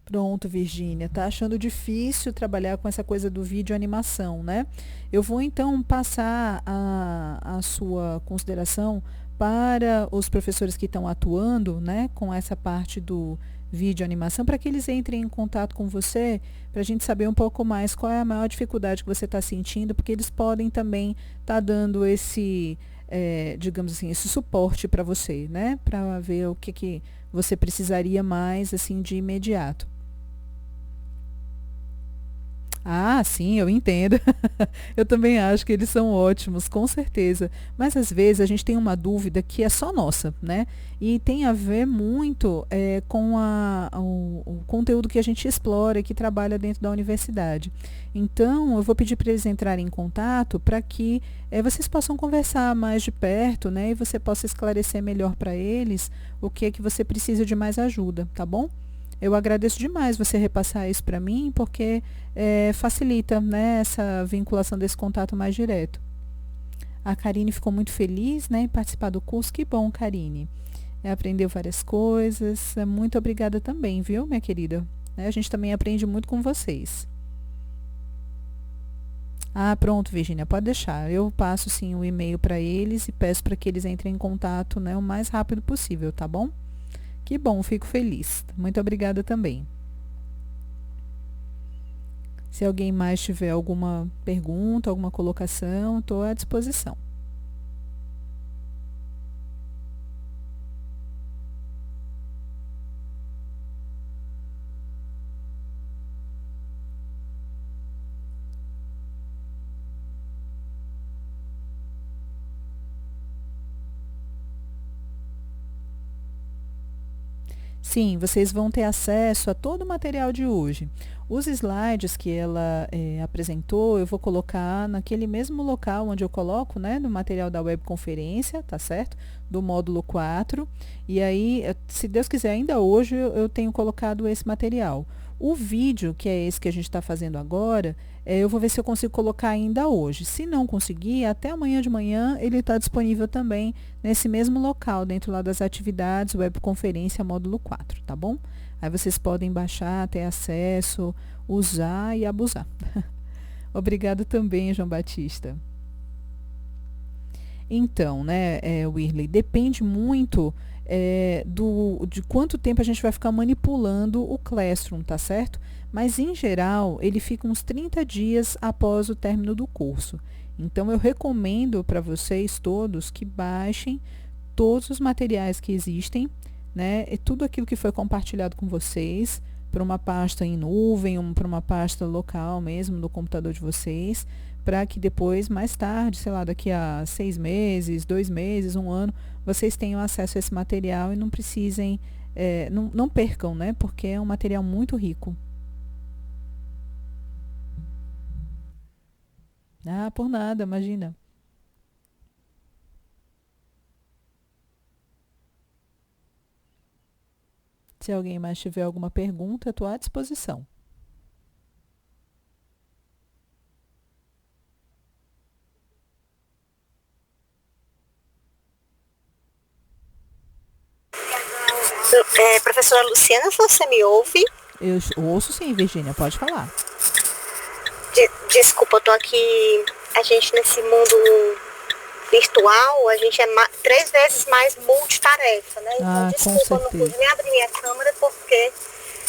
Pronto, Virgínia, tá achando difícil trabalhar com essa coisa do vídeo animação, né? Eu vou então passar a sua consideração para os professores que estão atuando, né, com essa parte do vídeo animação, para que eles entrem em contato com você, para a gente saber um pouco mais qual é a maior dificuldade que você está sentindo, porque eles podem também estar dando esse, digamos assim, esse suporte para você, né, para ver o que você precisaria mais, assim, de imediato. Ah, sim, eu entendo. Eu também acho que eles são ótimos, com certeza. Mas às vezes a gente tem uma dúvida que é só nossa, né? E tem a ver muito com o conteúdo que a gente explora e que trabalha dentro da universidade. Então, eu vou pedir para eles entrarem em contato para que vocês possam conversar mais de perto, né? E você possa esclarecer melhor para eles o que é que você precisa de mais ajuda, tá bom? Eu agradeço demais você repassar isso para mim, porque facilita, né, essa vinculação desse contato mais direto. A Karine ficou muito feliz, né, em participar do curso. Que bom, Karine. aprendeu várias coisas. Muito obrigada também, viu, minha querida? A gente também aprende muito com vocês. Ah, pronto, Virgínia, pode deixar. Eu passo sim o e-mail para eles e peço para que eles entrem em contato, né, o mais rápido possível, tá bom? Que bom, fico feliz. Muito obrigada também. Se alguém mais tiver alguma pergunta, alguma colocação, estou à disposição. Sim, vocês vão ter acesso a todo o material de hoje. Os slides que ela apresentou, eu vou colocar naquele mesmo local onde eu coloco, né, no material da webconferência, tá certo? Do módulo 4. E aí, se Deus quiser, ainda hoje eu tenho colocado esse material. O vídeo, que é esse que a gente está fazendo agora, eu vou ver se eu consigo colocar ainda hoje. Se não conseguir, até amanhã de manhã ele está disponível também nesse mesmo local, dentro lá das atividades, webconferência módulo 4, tá bom? Aí vocês podem baixar, ter acesso, usar e abusar. Obrigada também, João Batista. Então, né, Wirley, depende muito de quanto tempo a gente vai ficar manipulando o Classroom, tá certo? Mas, em geral, ele fica uns 30 dias após o término do curso. Então, eu recomendo para vocês todos que baixem todos os materiais que existem, né? E tudo aquilo que foi compartilhado com vocês, para uma pasta em nuvem, para uma pasta local mesmo, no computador de vocês, para que depois, mais tarde, sei lá, daqui a 6 meses, 2 meses, 1 ano, vocês tenham acesso a esse material e não precisem, não percam, né? Porque é um material muito rico. Ah, por nada, imagina. Se alguém mais tiver alguma pergunta, eu estou à disposição. Professora Luciana, você me ouve? Eu ouço sim, Virgínia, pode falar. Desculpa, eu tô aqui, a gente nesse mundo virtual, a gente é 3 vezes mais multitarefa, né? Então, desculpa, eu não pude nem abrir minha câmera porque,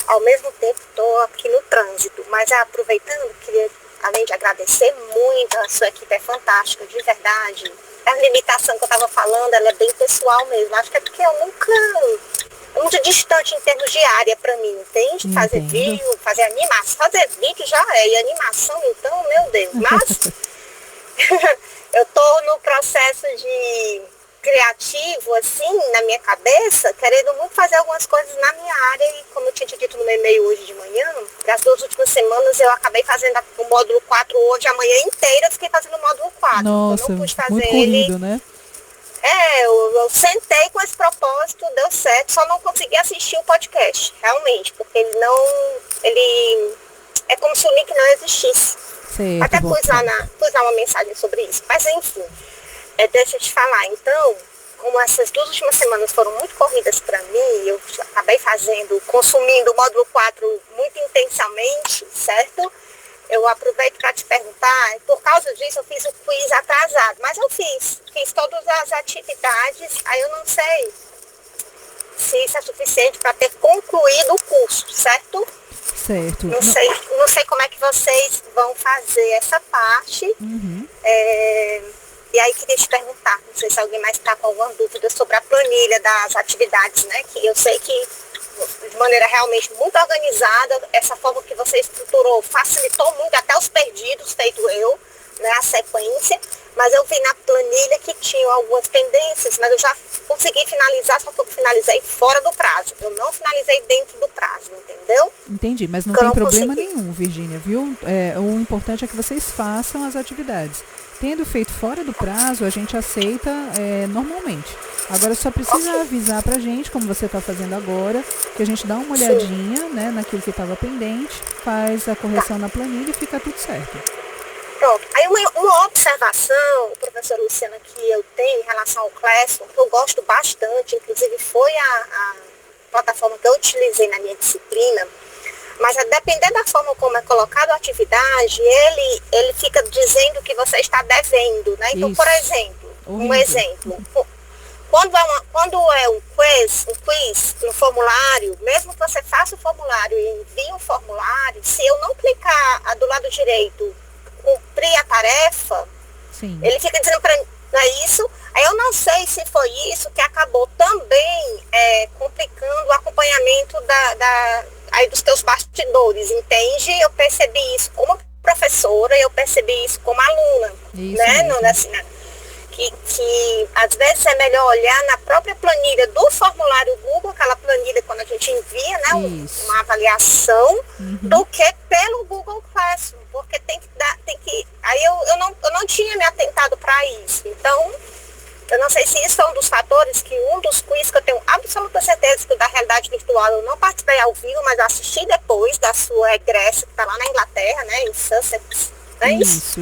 ao mesmo tempo, estou aqui no trânsito. Mas, aproveitando, queria, além de agradecer muito, a sua equipe é fantástica, de verdade. A limitação que eu estava falando, ela é bem pessoal mesmo. Acho que é porque eu nunca... É muito distante em termos de área para mim, entende? Fazer vídeo, fazer animação. Fazer vídeo já é, e animação, então, meu Deus. Mas eu estou no processo de criativo, assim, na minha cabeça, querendo muito fazer algumas coisas na minha área. E como eu tinha te dito no meu e-mail hoje de manhã, das 2 últimas semanas eu acabei fazendo o módulo 4 hoje, a manhã inteira eu fiquei fazendo o módulo 4. Nossa, eu não pude fazer muito corrido, né? Eu sentei com esse propósito, deu certo, só não consegui assistir o podcast, realmente, porque ele é como se o link não existisse. Certo, até pus lá uma mensagem sobre isso, mas enfim, deixa eu te falar, então, como essas 2 últimas semanas foram muito corridas para mim, eu acabei consumindo o módulo 4 muito intensamente, certo? Eu aproveito para te perguntar, por causa disso eu fiz o quiz atrasado, mas eu fiz todas as atividades, aí eu não sei se isso é suficiente para ter concluído o curso, certo? Certo. Não sei como é que vocês vão fazer essa parte. Uhum. E aí queria te perguntar, não sei se alguém mais está com alguma dúvida sobre a planilha das atividades, né? Que eu sei que de maneira realmente muito organizada, essa forma que você estruturou facilitou muito, até os perdidos, feito eu, né, a sequência, mas eu vi na planilha que tinham algumas pendências, mas eu já consegui finalizar, só que eu finalizei fora do prazo, eu não finalizei dentro do prazo, entendeu? Entendi, mas não tem problema nenhum, Virgínia, viu? O importante é que vocês façam as atividades. Tendo feito fora do prazo, a gente aceita normalmente. Agora só precisa avisar pra gente, como você está fazendo agora, que a gente dá uma olhadinha, né, naquilo que estava pendente, faz a correção na planilha e fica tudo certo. Pronto. Aí uma observação, professora Luciana, que eu tenho em relação ao Classroom, que eu gosto bastante, inclusive foi a plataforma que eu utilizei na minha disciplina, mas a depender da forma como é colocada a atividade, ele fica dizendo que você está devendo, né? Então, por exemplo, um exemplo, quando é um quiz no formulário, mesmo que você faça o formulário e envie um formulário, se eu não clicar do lado direito, cumprir a tarefa, sim, ele fica dizendo para mim, não é isso? Aí eu não sei se foi isso que acabou também complicando o acompanhamento aí dos teus bastidores, entende? Eu percebi isso como professora, eu percebi isso como aluna, isso né? Não, assim, que às vezes é melhor olhar na própria planilha do formulário Google, aquela planilha quando a gente envia, né, uma avaliação, do que pelo Google Classroom, porque aí eu não tinha me atentado para isso. Então, eu não sei se isso é um dos fatores, que um dos quiz que eu tenho absoluta certeza que da realidade virtual eu não participei ao vivo, mas assisti depois da sua egressa, que está lá na Inglaterra, né, em Sussex. É isso.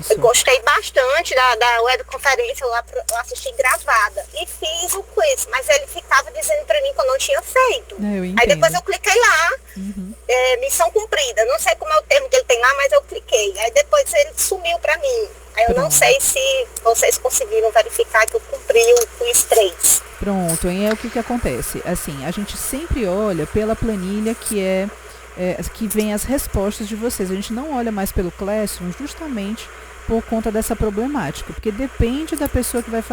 Eu gostei bastante da webconferência, eu assisti gravada e fiz o quiz, mas ele ficava dizendo para mim que eu não tinha feito. Aí depois eu cliquei lá, missão cumprida, não sei como é o termo que ele tem lá, mas eu cliquei. Aí depois ele sumiu para mim. Aí eu não sei se vocês conseguiram verificar que eu cumpri o quiz 3. Pronto, e o que acontece? Assim, a gente sempre olha pela planilha que vem as respostas de vocês. A gente não olha mais pelo Classroom justamente por conta dessa problemática, porque depende da pessoa que vai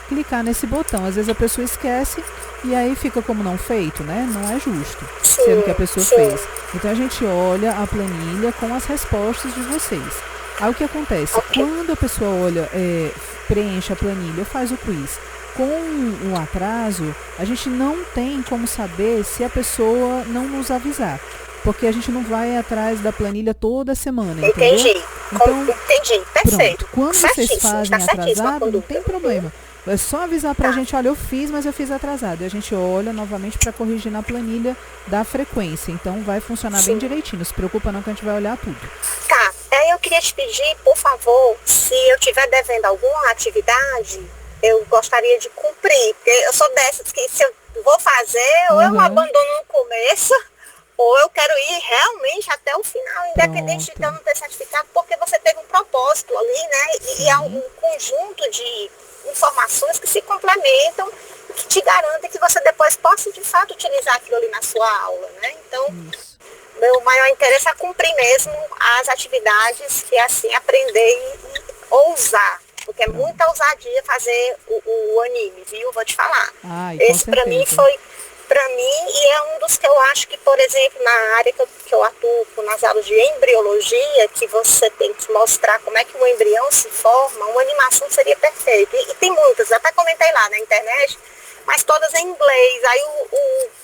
clicar nesse botão. Às vezes a pessoa esquece e aí fica como não feito, né? Não é justo, sendo que a pessoa fez. Então a gente olha a planilha com as respostas de vocês. Aí o que acontece? Quando a pessoa preenche a planilha, faz o quiz com um atraso, a gente não tem como saber se a pessoa não nos avisar. Porque a gente não vai atrás da planilha toda semana, entendeu? Então, entendi, perfeito. Pronto. Quando vocês fazem atrasado, não tem problema. É só avisar pra gente, olha, eu fiz, mas eu fiz atrasado. E a gente olha novamente para corrigir na planilha da frequência. Então vai funcionar bem direitinho. Não se preocupa não que a gente vai olhar tudo. Tá, eu queria te pedir, por favor, se eu estiver devendo alguma atividade, eu gostaria de cumprir. Porque eu sou dessas que se eu vou fazer, ou eu abandono no começo, ou eu quero ir realmente até o final, independente de eu não ter certificado, porque você teve um propósito ali, né? E há um conjunto de informações que se complementam e que te garantem que você depois possa, de fato, utilizar aquilo ali na sua aula, né? Então, meu maior interesse é cumprir mesmo as atividades que, assim, aprender e ousar. Porque é muita ousadia fazer o anime, viu? Vou te falar. Esse, para mim, foi... Para mim, e é um dos que eu acho que, por exemplo, na área que eu atuo nas aulas de embriologia, que você tem que mostrar como é que um embrião se forma, uma animação seria perfeita. E tem muitas, eu até comentei lá na internet, mas todas em inglês. Aí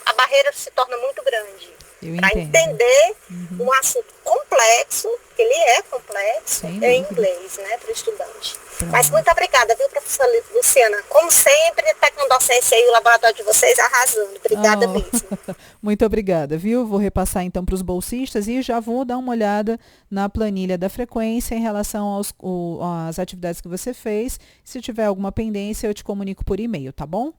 a barreira se torna muito grande. Para entender um assunto complexo, que ele é complexo, em inglês, né, para o estudante. Mas muito obrigada, viu, professora Luciana? Como sempre, a Tecnodocência e o laboratório de vocês arrasando. Obrigada mesmo. Muito obrigada, viu? Vou repassar então para os bolsistas e já vou dar uma olhada na planilha da frequência em relação às atividades que você fez. Se tiver alguma pendência, eu te comunico por e-mail, tá bom?